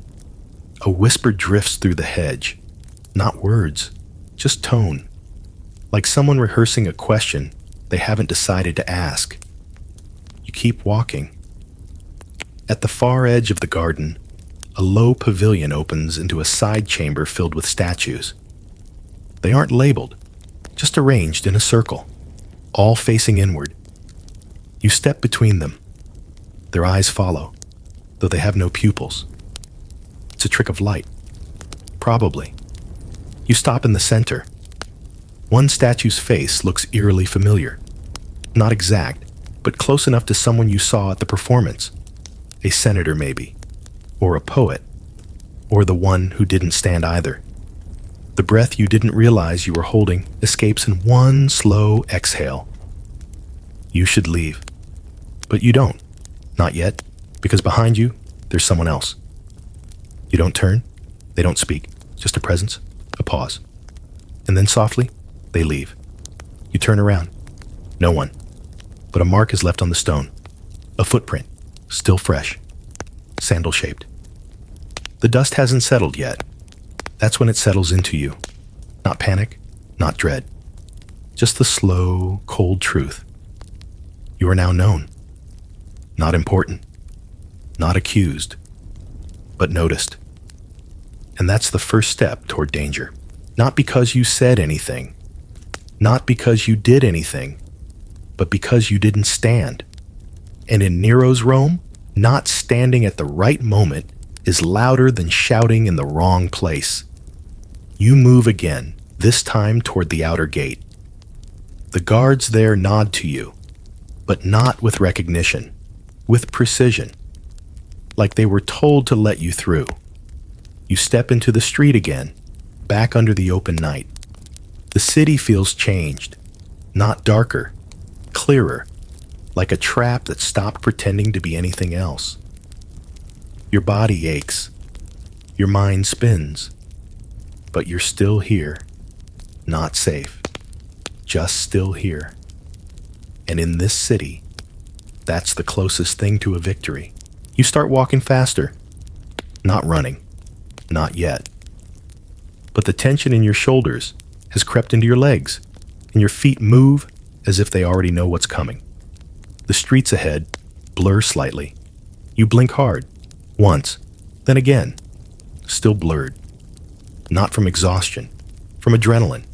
A whisper drifts through the hedge. Not words, just tone. Like someone rehearsing a question they haven't decided to ask. You keep walking. At the far edge of the garden, a low pavilion opens into a side chamber filled with statues. They aren't labeled, just arranged in a circle, all facing inward. You step between them. Their eyes follow, though they have no pupils. It's a trick of light. Probably. You stop in the center. One statue's face looks eerily familiar. Not exact, but close enough to someone you saw at the performance. A senator, maybe. Or a poet. Or the one who didn't stand either. The breath you didn't realize you were holding escapes in one slow exhale. You should leave. But you don't. Not yet, because behind you, there's someone else. You don't turn. They don't speak. Just a presence, a pause. And then softly, they leave. You turn around. No one. But a mark is left on the stone. A footprint, still fresh. Sandal-shaped. The dust hasn't settled yet. That's when it settles into you. Not panic, not dread. Just the slow, cold truth. You are now known. Not important. Not accused. But noticed. And that's the first step toward danger. Not because you said anything. Not because you did anything. But because you didn't stand. And in Nero's Rome, not standing at the right moment is louder than shouting in the wrong place. You move again, this time toward the outer gate. The guards there nod to you, but not with recognition, with precision, like they were told to let you through. You step into the street again, back under the open night. The city feels changed, not darker, clearer, like a trap that stopped pretending to be anything else. Your body aches. Your mind spins. But you're still here. Not safe. Just still here. And in this city, that's the closest thing to a victory. You start walking faster. Not running. Not yet. But the tension in your shoulders has crept into your legs, and your feet move as if they already know what's coming. The streets ahead blur slightly. You blink hard. Once, then again, still blurred. Not from exhaustion, from adrenaline,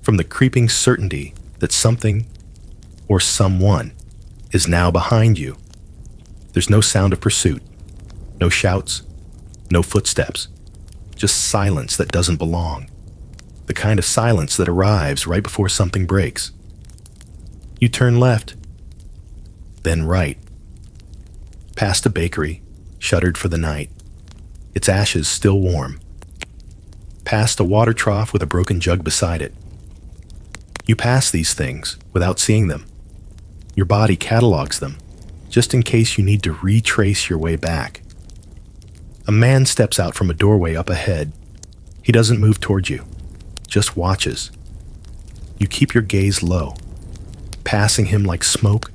from the creeping certainty that something or someone is now behind you. There's no sound of pursuit, no shouts, no footsteps, just silence that doesn't belong. The kind of silence that arrives right before something breaks. You turn left, then right. Past a bakery, shuttered for the night, its ashes still warm. Past a water trough with a broken jug beside it. You pass these things without seeing them. Your body catalogs them, just in case you need to retrace your way back. A man steps out from a doorway up ahead. He doesn't move towards you, just watches. You keep your gaze low, passing him like smoke,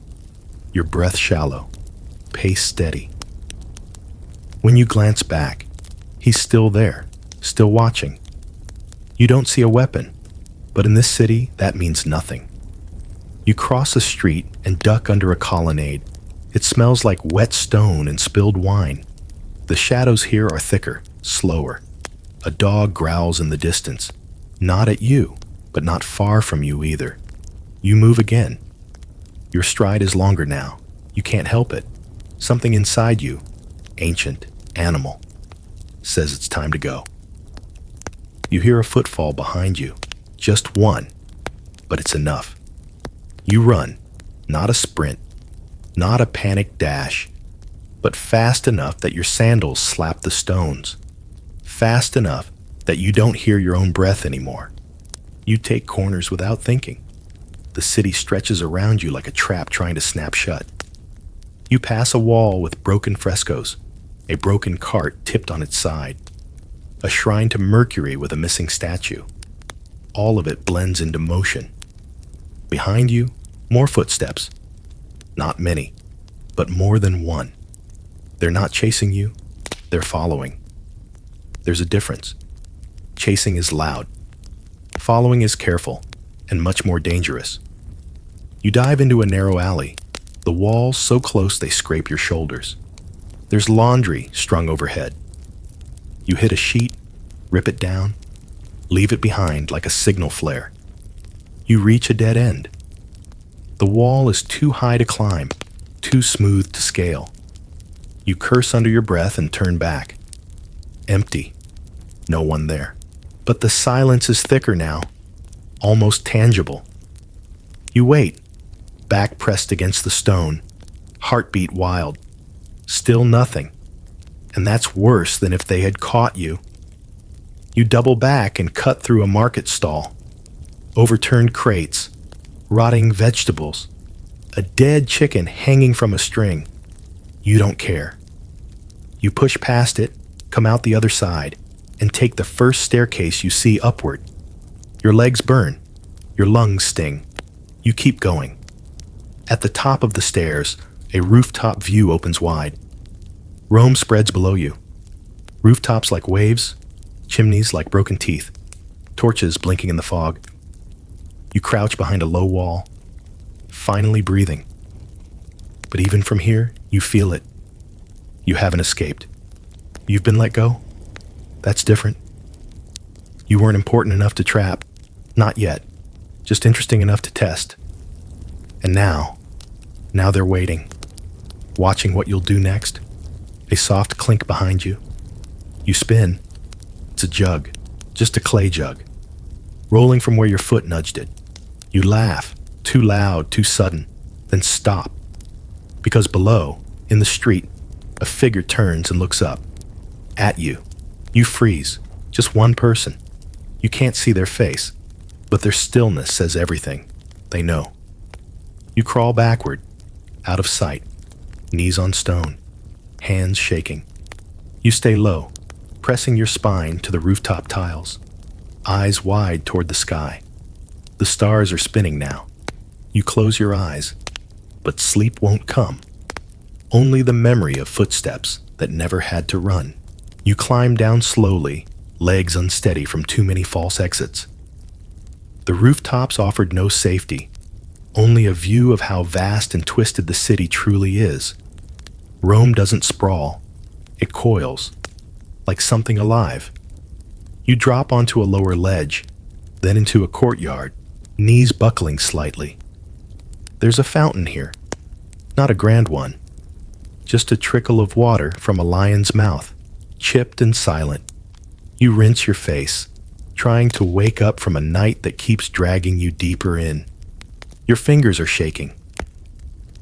your breath shallow, pace steady. When you glance back, he's still there, still watching. You don't see a weapon, but in this city, that means nothing. You cross a street and duck under a colonnade. It smells like wet stone and spilled wine. The shadows here are thicker, slower. A dog growls in the distance, not at you, but not far from you either. You move again. Your stride is longer now. You can't help it. Something inside you, ancient, animal, says it's time to go. You hear a footfall behind you, just one, but it's enough. You run, not a sprint, not a panicked dash, but fast enough that your sandals slap the stones. Fast enough that you don't hear your own breath anymore. You take corners without thinking. The city stretches around you like a trap trying to snap shut. You pass a wall with broken frescoes, a broken cart tipped on its side, a shrine to Mercury with a missing statue. All of it blends into motion. Behind you, more footsteps. Not many, but more than one. They're not chasing you, they're following. There's a difference. Chasing is loud. Following is careful and much more dangerous. You dive into a narrow alley, the walls so close they scrape your shoulders. There's laundry strung overhead. You hit a sheet, rip it down, leave it behind like a signal flare. You reach a dead end. The wall is too high to climb, too smooth to scale. You curse under your breath and turn back. Empty. No one there. But the silence is thicker now, almost tangible. You wait, back pressed against the stone, heartbeat wild. Still nothing. And that's worse than if they had caught you. You double back and cut through a market stall. Overturned crates, rotting vegetables, a dead chicken hanging from a string. You don't care. You push past it, come out the other side, and take the first staircase you see upward. Your legs burn. Your lungs sting. You keep going. At the top of the stairs, a rooftop view opens wide. Rome spreads below you. Rooftops like waves, chimneys like broken teeth, torches blinking in the fog. You crouch behind a low wall, finally breathing. But even from here, you feel it. You haven't escaped. You've been let go? That's different. You weren't important enough to trap. Not yet. Just interesting enough to test. And now they're waiting, watching what you'll do next. A soft clink behind you. You spin. It's a jug, just a clay jug, rolling from where your foot nudged it. You laugh, too loud, too sudden, then stop. Because below, in the street, a figure turns and looks up. At you. You freeze. Just one person. You can't see their face, but their stillness says everything. They know. You crawl backward, out of sight, knees on stone, hands shaking. You stay low, pressing your spine to the rooftop tiles, eyes wide toward the sky. The stars are spinning now. You close your eyes, but sleep won't come. Only the memory of footsteps that never had to run. You climb down slowly, legs unsteady from too many false exits. The rooftops offered no safety, only a view of how vast and twisted the city truly is. Rome doesn't sprawl, it coils, like something alive. You drop onto a lower ledge, then into a courtyard, knees buckling slightly. There's a fountain here, not a grand one, just a trickle of water from a lion's mouth, chipped and silent. You rinse your face, trying to wake up from a night that keeps dragging you deeper in. Your fingers are shaking.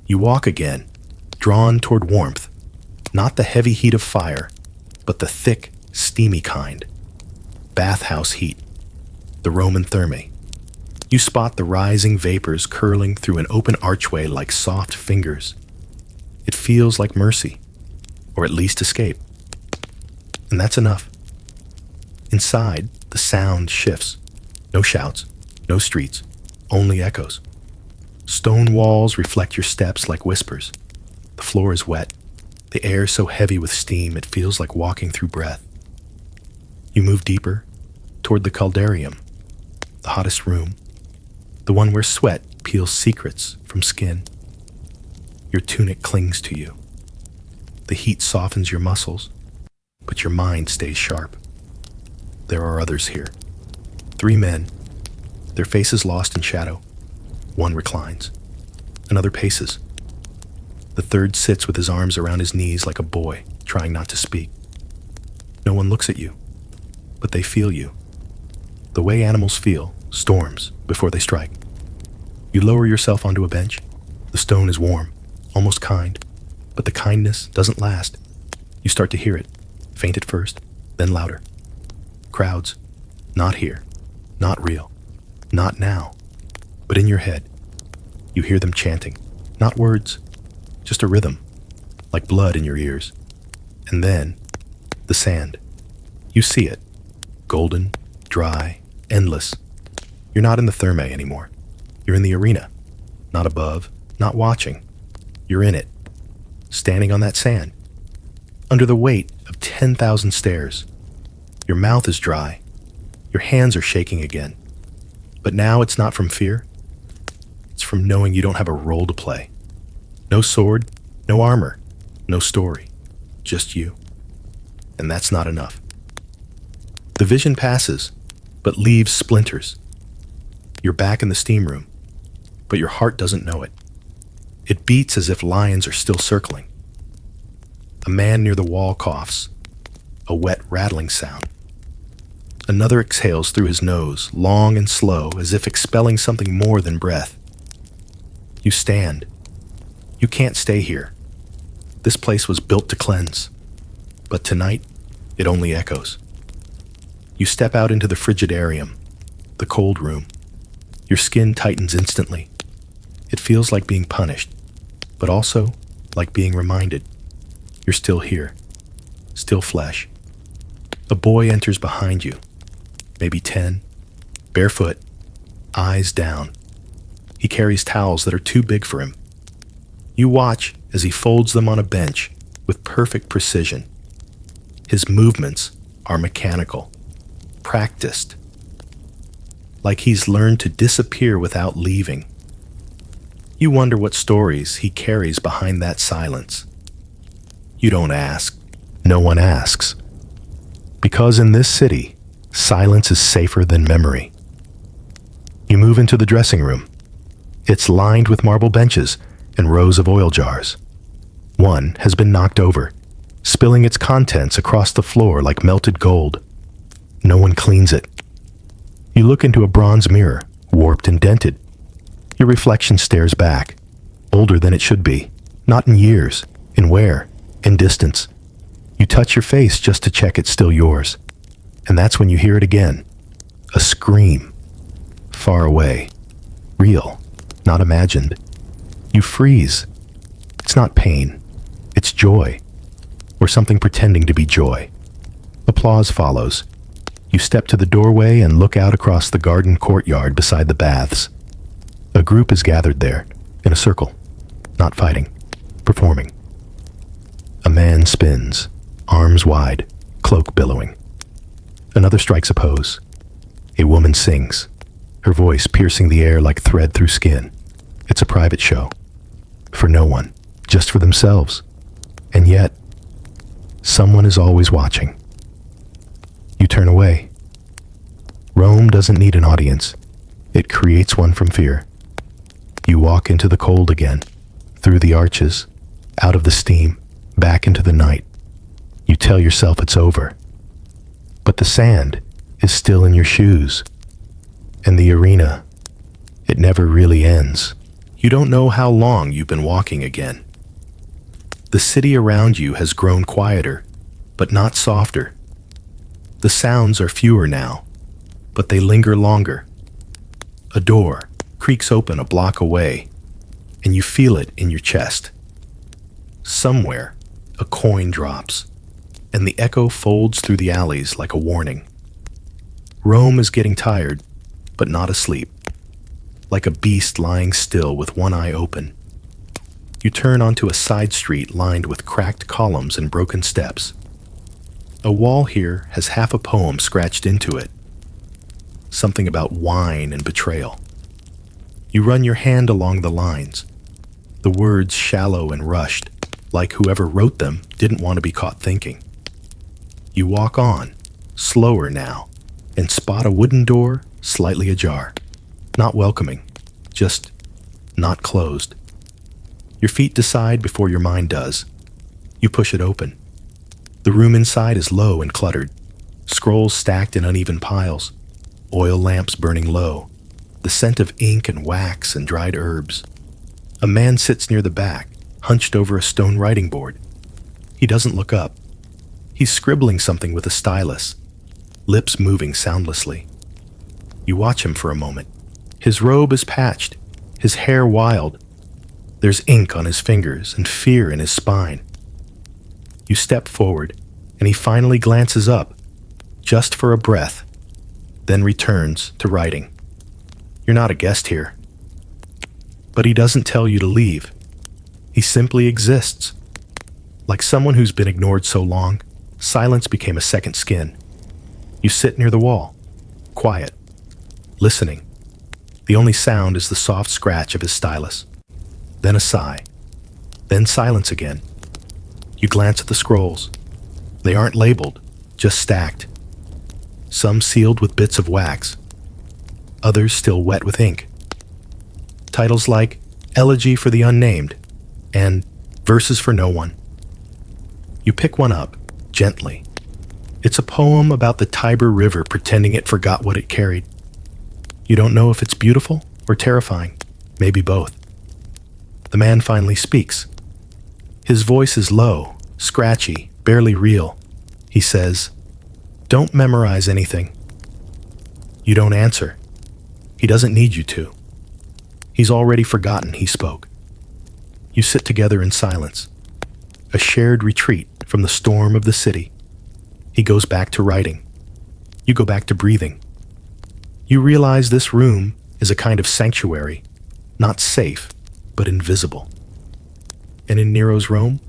You walk again, drawn toward warmth, not the heavy heat of fire, but the thick, steamy kind. Bathhouse heat, the Roman thermae. You spot the rising vapors curling through an open archway like soft fingers. It feels like mercy, or at least escape. And that's enough. Inside, the sound shifts. No shouts, no streets, only echoes. Stone walls reflect your steps like whispers. The floor is wet. The air so heavy with steam it feels like walking through breath. You move deeper, toward the caldarium, the hottest room, the one where sweat peels secrets from skin. Your tunic clings to you. The heat softens your muscles, but your mind stays sharp. There are others here. 3 men, their faces lost in shadow. One reclines. Another paces. The third sits with his arms around his knees like a boy, trying not to speak. No one looks at you, but they feel you. The way animals feel storms before they strike. You lower yourself onto a bench. The stone is warm, almost kind, but the kindness doesn't last. You start to hear it, faint at first, then louder. Crowds, not here, not real, not now, but in your head. You hear them chanting, not words, just a rhythm, like blood in your ears. And then, the sand. You see it, golden, dry, endless. You're not in the thermae anymore. You're in the arena, not above, not watching. You're in it, standing on that sand, under the weight of 10,000 stares. Your mouth is dry. Your hands are shaking again. But now it's not from fear. It's from knowing you don't have a role to play. No sword, no armor, no story, just you. And that's not enough. The vision passes, but leaves splinters. You're back in the steam room, but your heart doesn't know it. It beats as if lions are still circling. A man near the wall coughs, a wet rattling sound. Another exhales through his nose, long and slow, as if expelling something more than breath. You stand. You can't stay here. This place was built to cleanse, but tonight, it only echoes. You step out into the frigidarium, the cold room. Your skin tightens instantly. It feels like being punished, but also like being reminded. You're still here, still flesh. A boy enters behind you, maybe 10, barefoot, eyes down. He carries towels that are too big for him. You watch as he folds them on a bench with perfect precision. His movements are mechanical, practiced, like he's learned to disappear without leaving. You wonder what stories he carries behind that silence. You don't ask. No one asks. Because in this city, silence is safer than memory. You move into the dressing room. It's lined with marble benches and rows of oil jars. One has been knocked over, spilling its contents across the floor like melted gold. No one cleans it. You look into a bronze mirror, warped and dented. Your reflection stares back, older than it should be, not in years, in wear, in distance. You touch your face just to check it's still yours. And that's when you hear it again. A scream. Far away. Real, not imagined. You freeze. It's not pain. It's joy. Or something pretending to be joy. Applause follows. You step to the doorway and look out across the garden courtyard beside the baths. A group is gathered there, in a circle, not fighting, performing. A man spins, arms wide, cloak billowing. Another strikes a pose. A woman sings, her voice piercing the air like thread through skin. It's a private show. For no one, just for themselves. And yet, someone is always watching. You turn away. Rome doesn't need an audience. It creates one from fear. You walk into the cold again, through the arches, out of the steam, back into the night. You tell yourself it's over. But the sand is still in your shoes. And the arena, it never really ends. You don't know how long you've been walking again. The city around you has grown quieter, but not softer. The sounds are fewer now, but they linger longer. A door creaks open a block away, and you feel it in your chest. Somewhere, a coin drops, and the echo folds through the alleys like a warning. Rome is getting tired, but not asleep, like a beast lying still with one eye open. You turn onto a side street lined with cracked columns and broken steps. A wall here has half a poem scratched into it, something about wine and betrayal. You run your hand along the lines, the words shallow and rushed, like whoever wrote them didn't want to be caught thinking. You walk on, slower now, and spot a wooden door slightly ajar. Not welcoming, just not closed. Your feet decide before your mind does. You push it open. The room inside is low and cluttered, scrolls stacked in uneven piles, oil lamps burning low, the scent of ink and wax and dried herbs. A man sits near the back, hunched over a stone writing board. He doesn't look up. He's scribbling something with a stylus, lips moving soundlessly. You watch him for a moment. His robe is patched, his hair wild. There's ink on his fingers and fear in his spine. You step forward, and he finally glances up, just for a breath, then returns to writing. You're not a guest here. But he doesn't tell you to leave. He simply exists. Like someone who's been ignored so long, silence became a second skin. You sit near the wall, quiet, listening. The only sound is the soft scratch of his stylus. Then a sigh. Then silence again. You glance at the scrolls. They aren't labeled, just stacked. Some sealed with bits of wax. Others still wet with ink. Titles like Elegy for the Unnamed and Verses for No One. You pick one up, gently. It's a poem about the Tiber River pretending it forgot what it carried. You don't know if it's beautiful or terrifying, maybe both. The man finally speaks. His voice is low, scratchy, barely real. He says, "Don't memorize anything." You don't answer. He doesn't need you to. He's already forgotten he spoke. You sit together in silence, a shared retreat from the storm of the city. He goes back to writing. You go back to breathing. You realize this room is a kind of sanctuary, not safe, but invisible. And in Nero's Rome,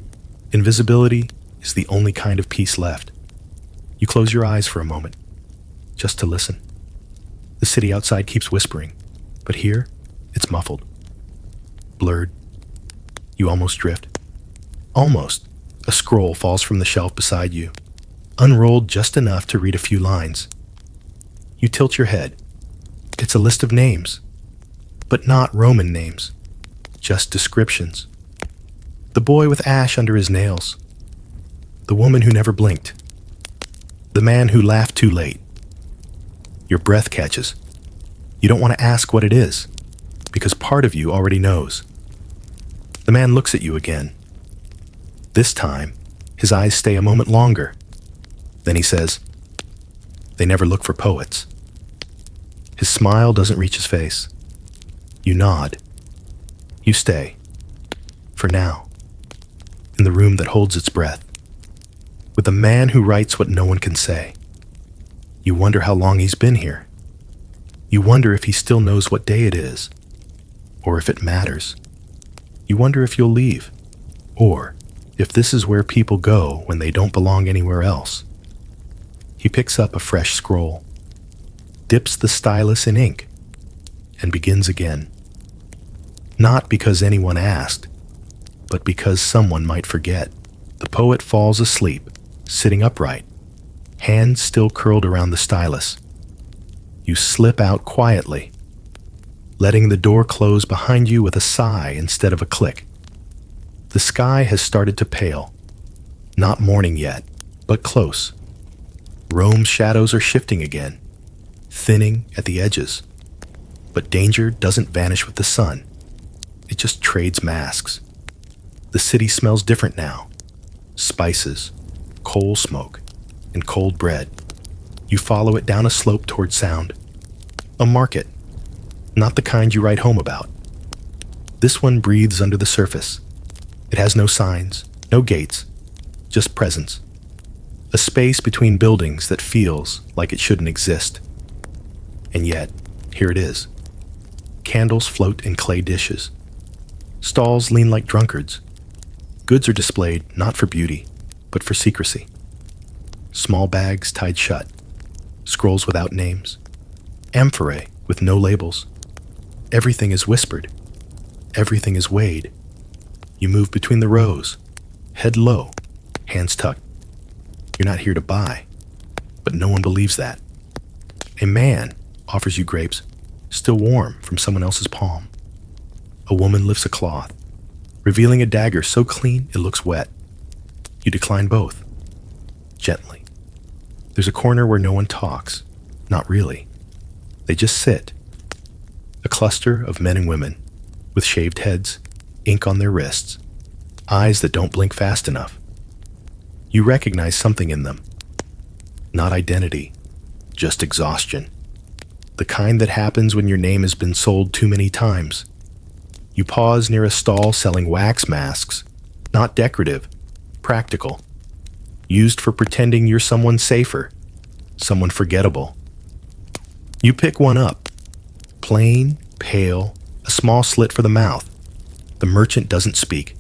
invisibility is the only kind of peace left. You close your eyes for a moment, just to listen. The city outside keeps whispering, but here, it's muffled, blurred. You almost drift. Almost. A scroll falls from the shelf beside you, unrolled just enough to read a few lines. You tilt your head. It's a list of names, but not Roman names, just descriptions. The boy with ash under his nails. The woman who never blinked. The man who laughed too late. Your breath catches. You don't want to ask what it is, because part of you already knows. The man looks at you again. This time, his eyes stay a moment longer. Then he says, "They never look for poets." His smile doesn't reach his face. You nod. You stay. For now. In the room that holds its breath. With a man who writes what no one can say. You wonder how long he's been here. You wonder if he still knows what day it is. Or if it matters. You wonder if you'll leave. Or if this is where people go when they don't belong anywhere else. He picks up a fresh scroll, dips the stylus in ink, and begins again. Not because anyone asked, but because someone might forget. The poet falls asleep, sitting upright, hands still curled around the stylus. You slip out quietly, letting the door close behind you with a sigh instead of a click. The sky has started to pale. Not morning yet, but close. Rome's shadows are shifting again, thinning at the edges. But danger doesn't vanish with the sun. It just trades masks. The city smells different now. Spices, coal smoke, and cold bread. You follow it down a slope toward sound. A market. Not the kind you write home about. This one breathes under the surface. It has no signs, no gates, just presence. A space between buildings that feels like it shouldn't exist. And yet, here it is. Candles float in clay dishes. Stalls lean like drunkards. Goods are displayed not for beauty, but for secrecy. Small bags tied shut. Scrolls without names. Amphore with no labels. Everything is whispered. Everything is weighed. You move between the rows, head low, hands tucked. You're not here to buy, but no one believes that. A man offers you grapes, still warm from someone else's palm. A woman lifts a cloth, revealing a dagger so clean it looks wet. You decline both, gently. There's a corner where no one talks, not really. They just sit. A cluster of men and women, with shaved heads, ink on their wrists, eyes that don't blink fast enough. You recognize something in them. Not identity, just exhaustion. The kind that happens when your name has been sold too many times. You pause near a stall selling wax masks, not decorative, practical, used for pretending you're someone safer, someone forgettable. You pick one up, plain, pale, a small slit for the mouth. The merchant doesn't speak,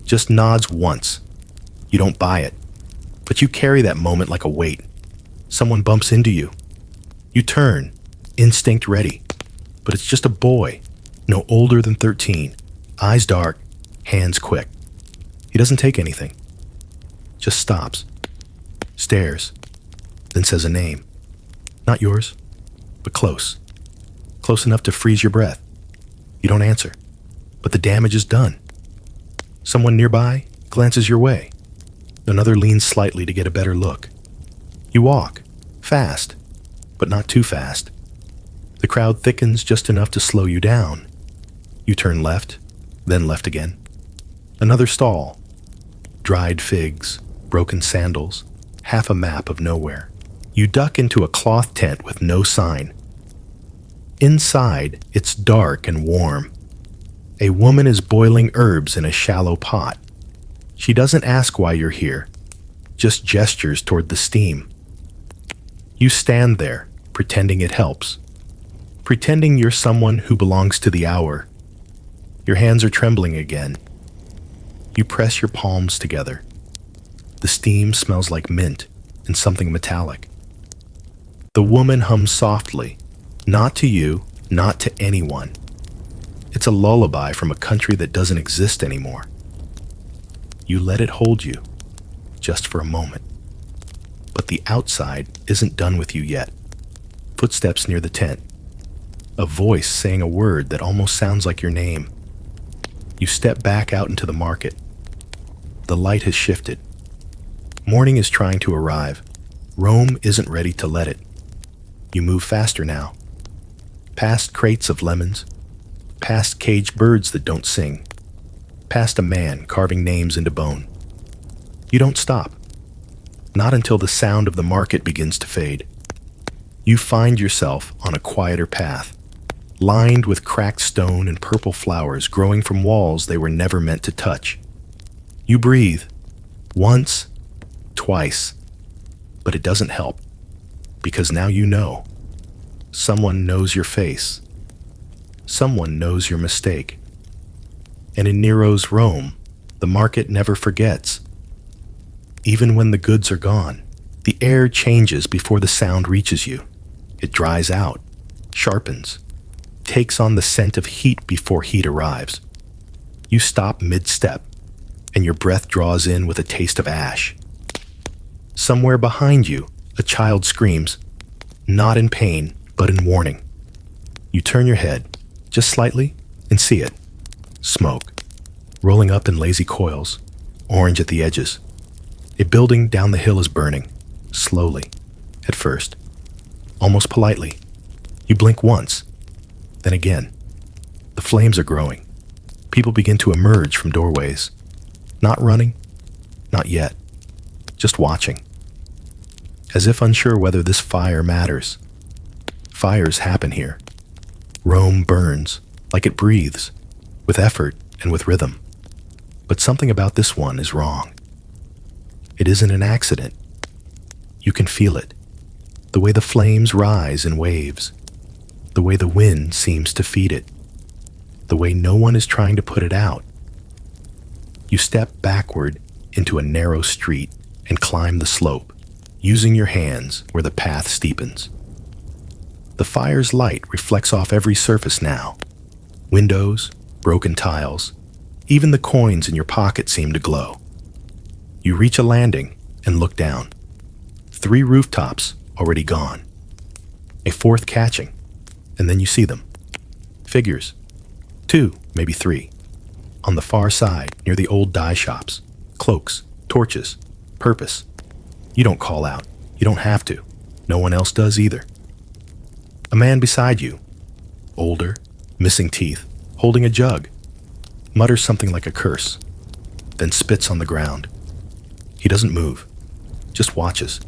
just nods once. You don't buy it, but you carry that moment like a weight. Someone bumps into you. You turn, instinct ready, but it's just a boy, no older than 13, eyes dark, hands quick. He doesn't take anything, just stops, stares, then says a name. Not yours, but close. Close enough to freeze your breath. You don't answer, but the damage is done. Someone nearby glances your way. Another leans slightly to get a better look. You walk, fast, but not too fast. The crowd thickens just enough to slow you down. You turn left, then left again. Another stall. Dried figs, broken sandals, half a map of nowhere. You duck into a cloth tent with no sign. Inside, it's dark and warm. A woman is boiling herbs in a shallow pot. She doesn't ask why you're here, just gestures toward the steam. You stand there, pretending it helps. Pretending you're someone who belongs to the hour. Your hands are trembling again. You press your palms together. The steam smells like mint and something metallic. The woman hums softly, not to you, not to anyone. It's a lullaby from a country that doesn't exist anymore. You let it hold you, just for a moment. But the outside isn't done with you yet. Footsteps near the tent. A voice saying a word that almost sounds like your name. You step back out into the market. The light has shifted. Morning is trying to arrive. Rome isn't ready to let it. You move faster now. Past crates of lemons. Past caged birds that don't sing. Past a man carving names into bone. You don't stop. Not until the sound of the market begins to fade. You find yourself on a quieter path, lined with cracked stone and purple flowers growing from walls they were never meant to touch. You breathe. Once, twice. But it doesn't help. Because now you know. Someone knows your face. Someone knows your mistake. And in Nero's Rome, the market never forgets. Even when the goods are gone, the air changes before the sound reaches you. It dries out, sharpens, takes on the scent of heat before heat arrives. You stop mid-step, and your breath draws in with a taste of ash. Somewhere behind you, a child screams, not in pain, but in warning. You turn your head, just slightly, and see it. Smoke, rolling up in lazy coils, orange at the edges. A building down the hill is burning, slowly, at first, almost politely. You blink once, then again. The flames are growing. People begin to emerge from doorways. Not running, not yet, just watching. As if unsure whether this fire matters. Fires happen here. Rome burns, like it breathes, with effort and with rhythm. But something about this one is wrong. It isn't an accident. You can feel it. The way the flames rise in waves. The way the wind seems to feed it. The way no one is trying to put it out. You step backward into a narrow street and climb the slope, using your hands where the path steepens. The fire's light reflects off every surface now. Windows, broken tiles, even the coins in your pocket seem to glow. You reach a landing and look down. 3 rooftops already gone. A 4th catching, and then you see them. Figures. 2, maybe 3. On the far side, near the old dye shops. Cloaks, torches, purpose. You don't call out. You don't have to. No one else does either. A man beside you, older, missing teeth, holding a jug, mutters something like a curse, then spits on the ground. He doesn't move, just watches,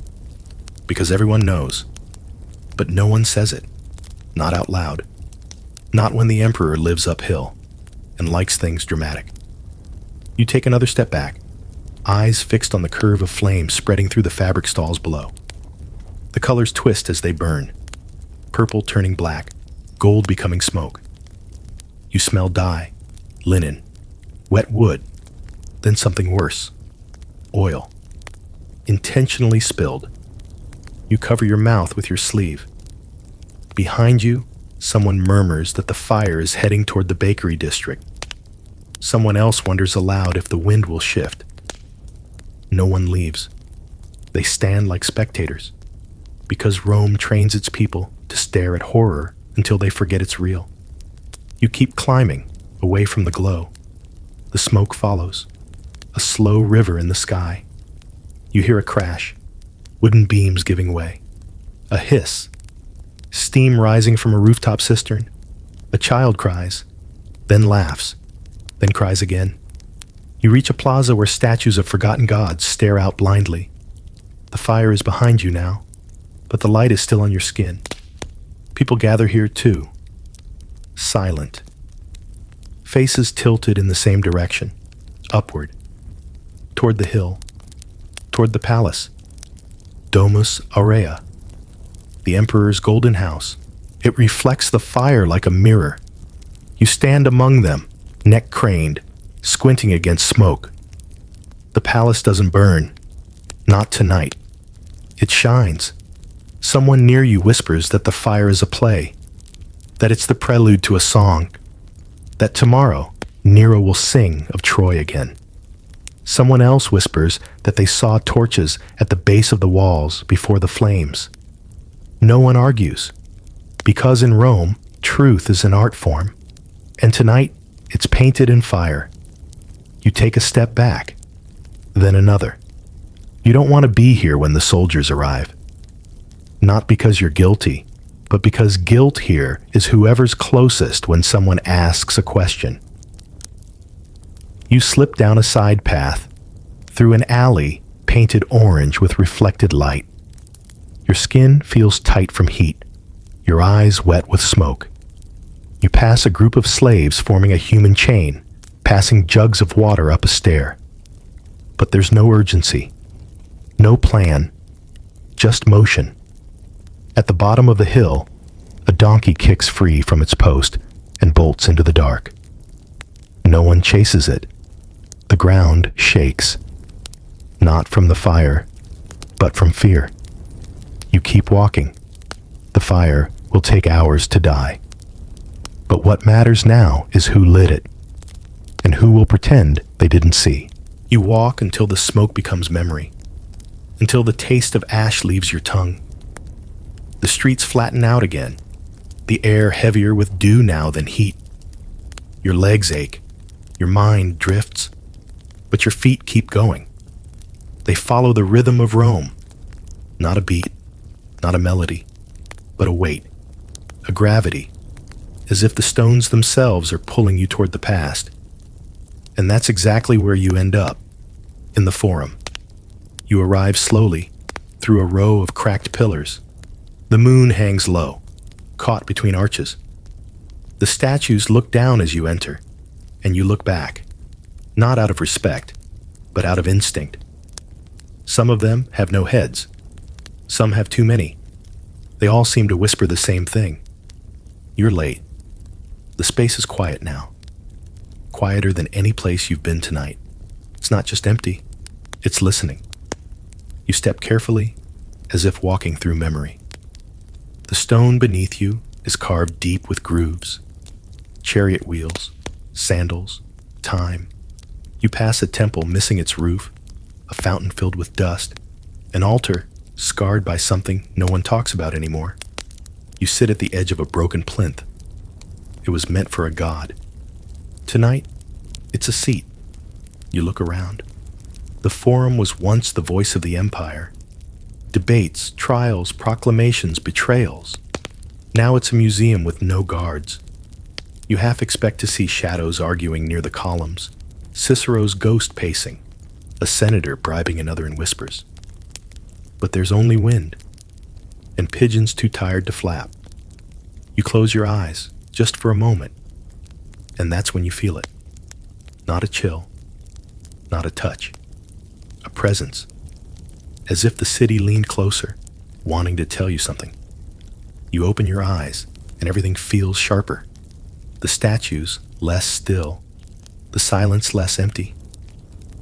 because everyone knows, but no one says it, not out loud, not when the Emperor lives uphill and likes things dramatic. You take another step back, eyes fixed on the curve of flame spreading through the fabric stalls below. The colors twist as they burn, purple turning black, gold becoming smoke. You smell dye, linen, wet wood, then something worse. Oil. Intentionally spilled. You cover your mouth with your sleeve. Behind you, someone murmurs that the fire is heading toward the bakery district. Someone else wonders aloud if the wind will shift. No one leaves. They stand like spectators, because Rome trains its people to stare at horror until they forget it's real. You keep climbing, away from the glow. The smoke follows. A slow river in the sky. You hear a crash, wooden beams giving way. A hiss, steam rising from a rooftop cistern. A child cries, then laughs, then cries again. You reach a plaza where statues of forgotten gods stare out blindly. The fire is behind you now, but the light is still on your skin. People gather here too, silent. Faces tilted in the same direction, upward, toward the hill, toward the palace, Domus Aurea, the Emperor's golden house. It reflects the fire like a mirror. You stand among them, neck craned, squinting against smoke. The palace doesn't burn, not tonight. It shines. Someone near you whispers that the fire is a play, that it's the prelude to a song, that tomorrow Nero will sing of Troy again. Someone else whispers that they saw torches at the base of the walls before the flames. No one argues, because in Rome, truth is an art form, and tonight it's painted in fire. You take a step back, then another. You don't want to be here when the soldiers arrive. Not because you're guilty, but because guilt here is whoever's closest when someone asks a question. You slip down a side path, through an alley painted orange with reflected light. Your skin feels tight from heat, your eyes wet with smoke. You pass a group of slaves forming a human chain, passing jugs of water up a stair. But there's no urgency, no plan, just motion. At the bottom of the hill, a donkey kicks free from its post and bolts into the dark. No one chases it. The ground shakes, not from the fire, but from fear. You keep walking. The fire will take hours to die. But what matters now is who lit it, and who will pretend they didn't see. You walk until the smoke becomes memory, until the taste of ash leaves your tongue. The streets flatten out again, the air heavier with dew now than heat. Your legs ache, your mind drifts, but your feet keep going. They follow the rhythm of Rome, not a beat, not a melody, but a weight, a gravity, as if the stones themselves are pulling you toward the past. And that's exactly where you end up, in the Forum. You arrive slowly, through a row of cracked pillars. The moon hangs low, caught between arches. The statues look down as you enter, and you look back, not out of respect, but out of instinct. Some of them have no heads. Some have too many. They all seem to whisper the same thing. You're late. The space is quiet now. Quieter than any place you've been tonight. It's not just empty, it's listening. You step carefully, as if walking through memory. The The stone beneath you is carved deep with grooves, chariot wheels, sandals, time. You pass a temple missing its roof, a fountain filled with dust, an altar scarred by something no one talks about anymore. You sit at the edge of a broken plinth. It was meant for a god. Tonight, it's a seat. You look around. The Forum was once the voice of the Empire. Debates, trials, proclamations, betrayals. Now it's a museum with no guards. You half expect to see shadows arguing near the columns, Cicero's ghost pacing, a senator bribing another in whispers. But there's only wind, and pigeons too tired to flap. You close your eyes, just for a moment, and that's when you feel it. Not a chill, not a touch, a presence, as if the city leaned closer, wanting to tell you something. You open your eyes, and everything feels sharper. The statues less still, the silence less empty.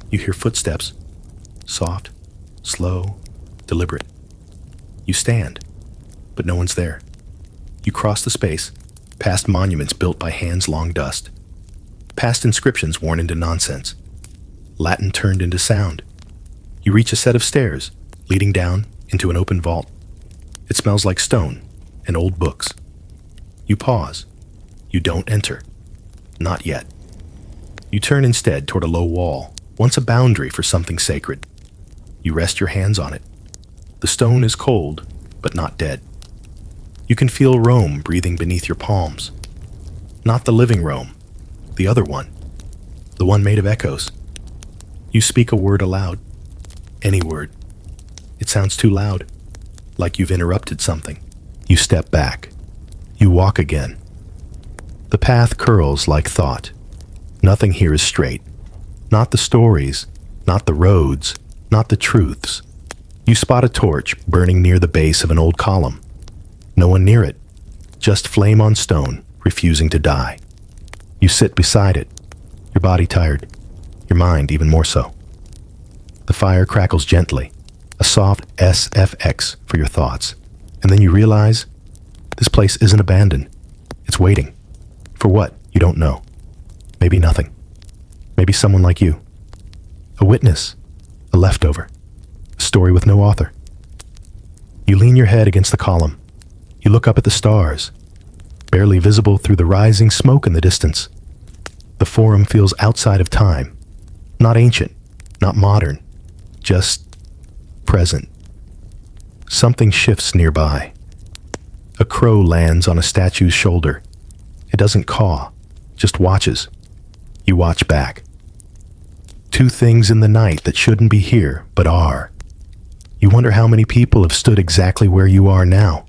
You hear footsteps, soft, slow, deliberate. You stand, but no one's there. You cross the space, past monuments built by hands long dust, past inscriptions worn into nonsense, Latin turned into sound. You reach a set of stairs, leading down into an open vault. It smells like stone and old books. You pause. You don't enter. Not yet. You turn instead toward a low wall, once a boundary for something sacred. You rest your hands on it. The stone is cold, but not dead. You can feel Rome breathing beneath your palms. Not the living Rome, the other one, the one made of echoes. You speak a word aloud, any word. It sounds too loud, like you've interrupted something. You step back. You walk again. The path curls like thought. Nothing here is straight. Not the stories, not the roads, not the truths. You spot a torch burning near the base of an old column. No one near it, just flame on stone, refusing to die. You sit beside it, your body tired, your mind even more so. The fire crackles gently, a soft SFX for your thoughts, and then you realize this place isn't abandoned. It's waiting. For what? You don't know. Maybe nothing. Maybe someone like you. A witness, a leftover, a story with no author. You lean your head against the column. You look up at the stars, barely visible through the rising smoke in the distance. The Forum feels outside of time, not ancient, not modern, just present. Something shifts nearby. A crow lands on a statue's shoulder. It doesn't caw, just watches. You watch back. Two things in the night that shouldn't be here, but are. You wonder how many people have stood exactly where you are now,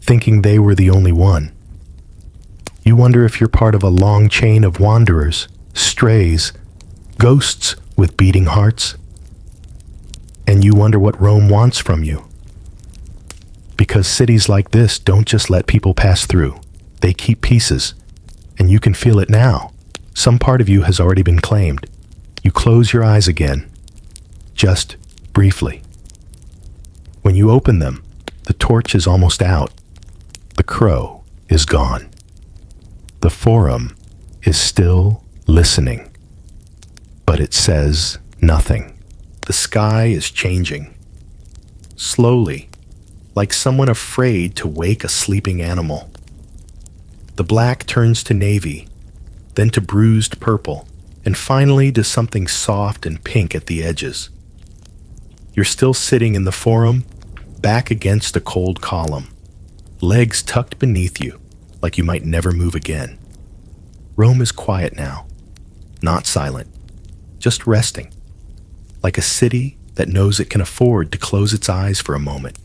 thinking they were the only one. You wonder if you're part of a long chain of wanderers, strays, ghosts with beating hearts. And you wonder what Rome wants from you. Because cities like this don't just let people pass through. They keep pieces. And you can feel it now. Some part of you has already been claimed. You close your eyes again. Just briefly. When you open them, the torch is almost out. The crow is gone. The Forum is still listening. But it says nothing. The sky is changing. Slowly, like someone afraid to wake a sleeping animal. The black turns to navy, then to bruised purple, and finally to something soft and pink at the edges. You're still sitting in the Forum, back against a cold column, legs tucked beneath you, like you might never move again. Rome is quiet now, not silent, just resting, like a city that knows it can afford to close its eyes for a moment,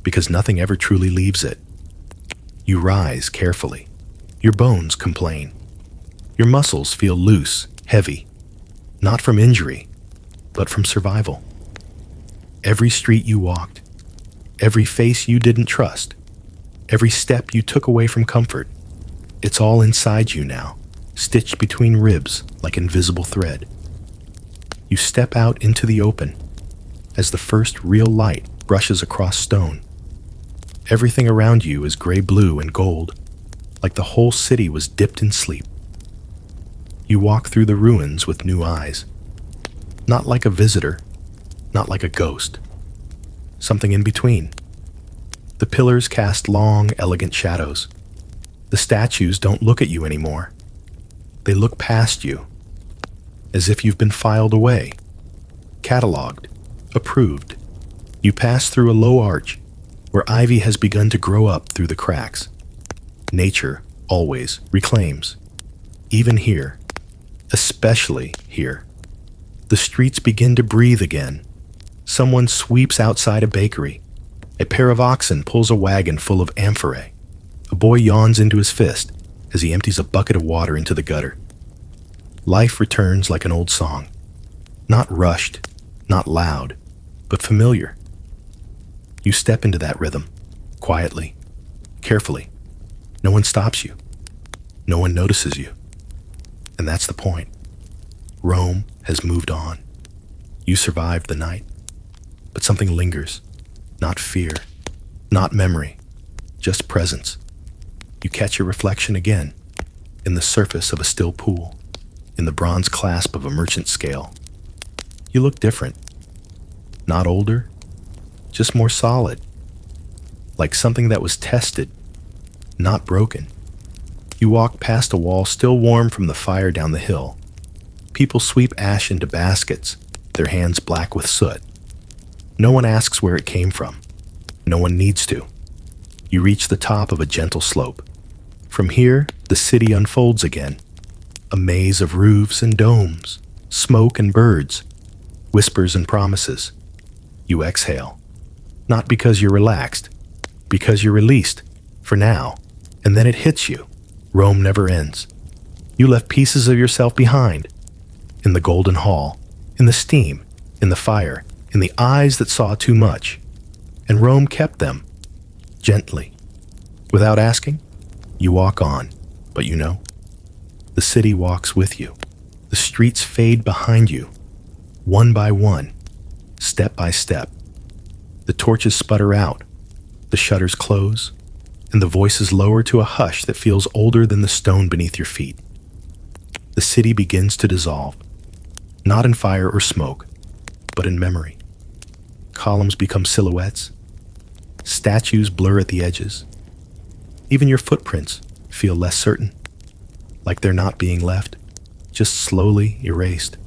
because nothing ever truly leaves it. You rise carefully. Your bones complain. Your muscles feel loose, heavy, not from injury, but from survival. Every street you walked, every face you didn't trust, every step you took away from comfort, it's all inside you now, stitched between ribs like invisible thread. You step out into the open as the first real light brushes across stone. Everything around you is gray-blue and gold, like the whole city was dipped in sleep. You walk through the ruins with new eyes, not like a visitor, not like a ghost. Something in between. The pillars cast long, elegant shadows. The statues don't look at you anymore. They look past you, as if you've been filed away, cataloged, approved. You pass through a low arch, where ivy has begun to grow up through the cracks. Nature always reclaims. Even here, especially here. The streets begin to breathe again. Someone sweeps outside a bakery. A pair of oxen pulls a wagon full of amphorae. A boy yawns into his fist as he empties a bucket of water into the gutter. Life returns like an old song. Not rushed, not loud, but familiar. You step into that rhythm, quietly, carefully. No one stops you. No one notices you. And that's the point. Rome has moved on. You survived the night. But something lingers. Not fear, not memory, just presence. You catch your reflection again, in the surface of a still pool, in the bronze clasp of a merchant scale. You look different. Not older, just more solid. Like something that was tested, not broken. You walk past a wall still warm from the fire down the hill. People sweep ash into baskets, their hands black with soot. No one asks where it came from. No one needs to. You reach the top of a gentle slope. From here, the city unfolds again. A maze of roofs and domes, smoke and birds, whispers and promises. You exhale. Not because you're relaxed, because you're released, for now. And then it hits you. Rome never ends. You left pieces of yourself behind. In the golden hall, in the steam, in the fire, in the eyes that saw too much. And Rome kept them, gently. Without asking, you walk on, but you know, the city walks with you. The streets fade behind you, one by one, step by step. The torches sputter out, the shutters close, and the voices lower to a hush that feels older than the stone beneath your feet. The city begins to dissolve, not in fire or smoke, but in memory. Columns become silhouettes. Statues blur at the edges. Even your footprints feel less certain, like they're not being left, just slowly erased.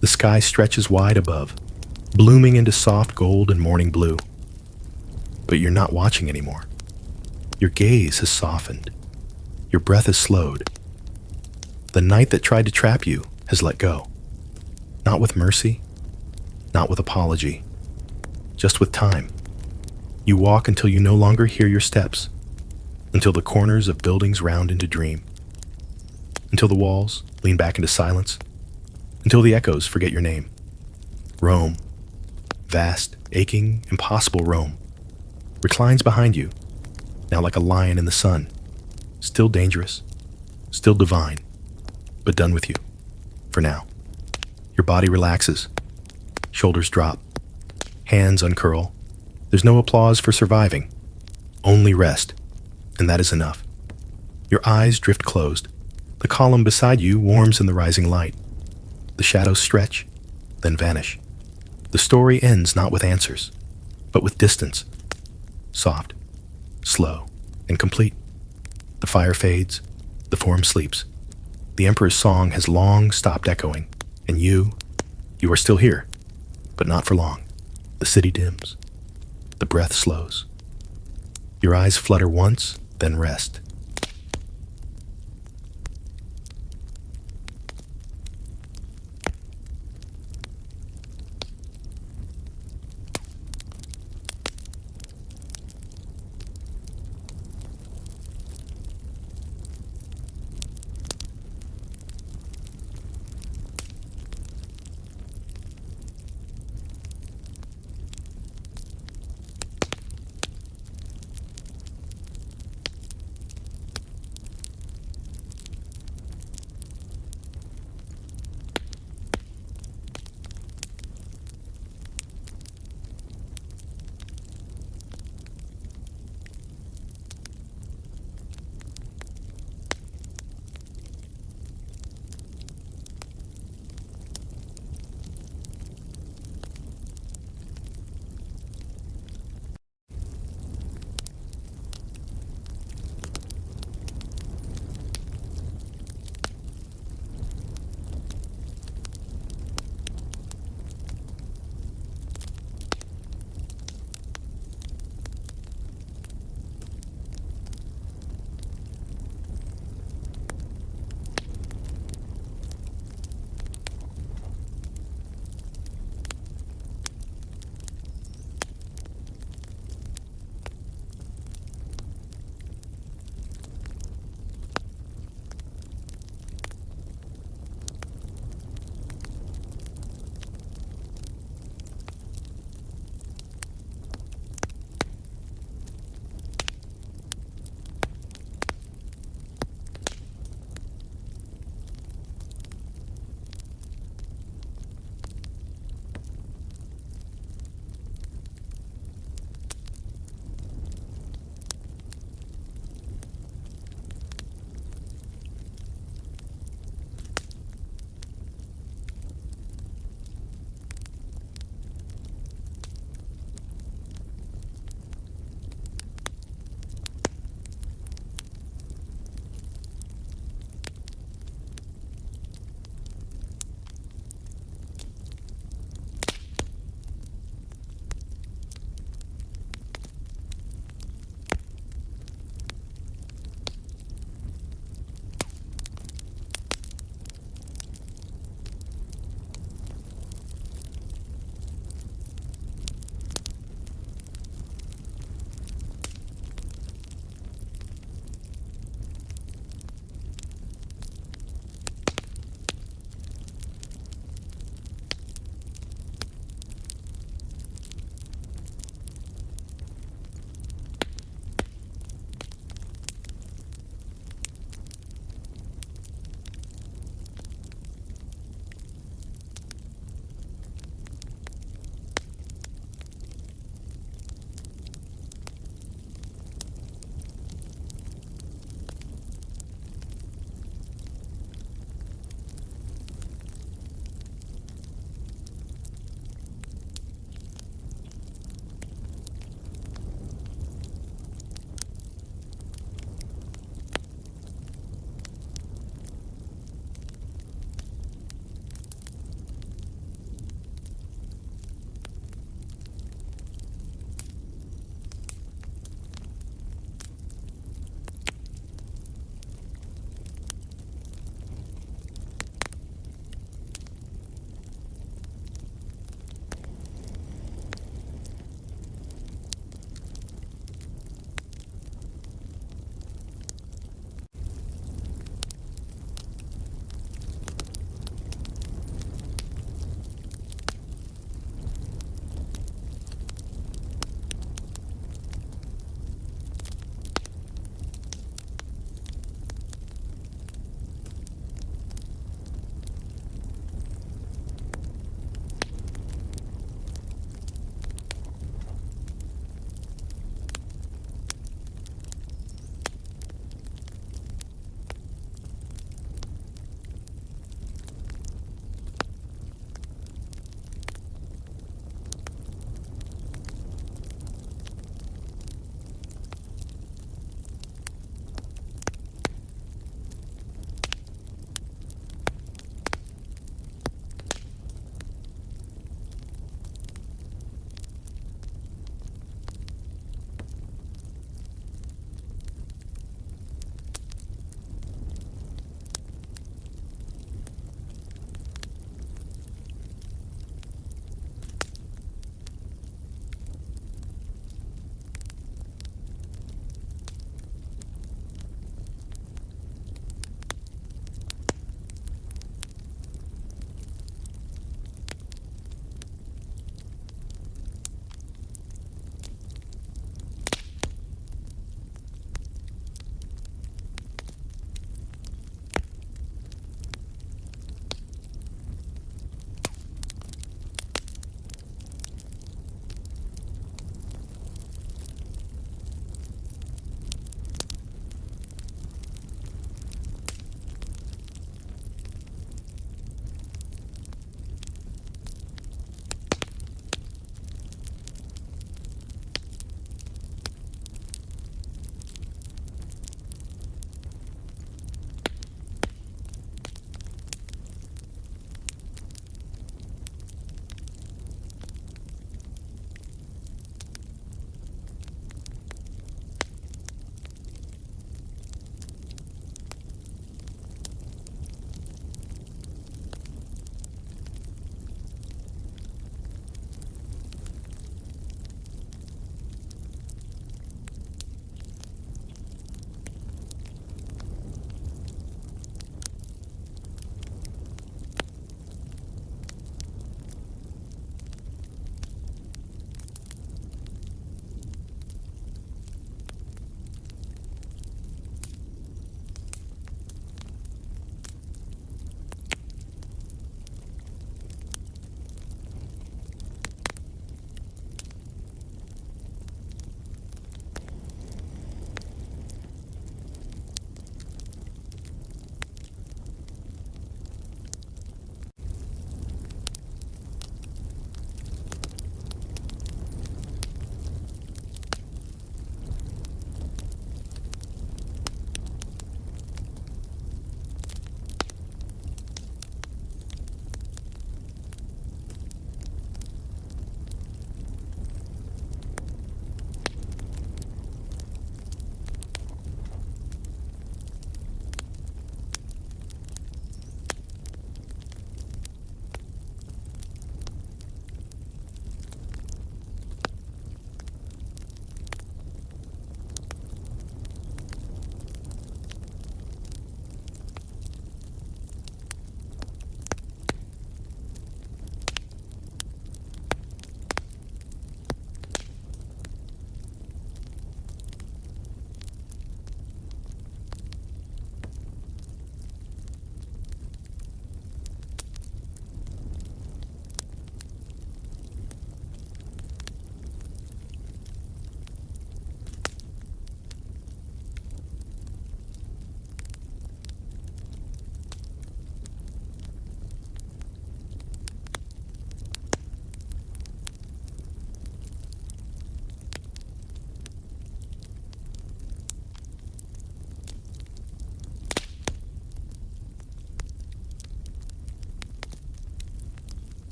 The sky stretches wide above, blooming into soft gold and morning blue. But you're not watching anymore. Your gaze has softened. Your breath has slowed. The night that tried to trap you has let go. Not with mercy, not with apology, just with time. You walk until you no longer hear your steps, until the corners of buildings round into dream, until the walls lean back into silence, until the echoes forget your name. Rome, vast, aching, impossible Rome, reclines behind you, now like a lion in the sun, still dangerous, still divine, but done with you, for now. Your body relaxes, shoulders drop, hands uncurl. There's no applause for surviving, only rest, and that is enough. Your eyes drift closed. The column beside you warms in the rising light. The shadows stretch, then vanish. The story ends not with answers, but with distance. Soft, slow, and complete. The fire fades, the form sleeps. The Emperor's song has long stopped echoing, and you are still here, but not for long. The city dims. The breath slows. Your eyes flutter once, then rest.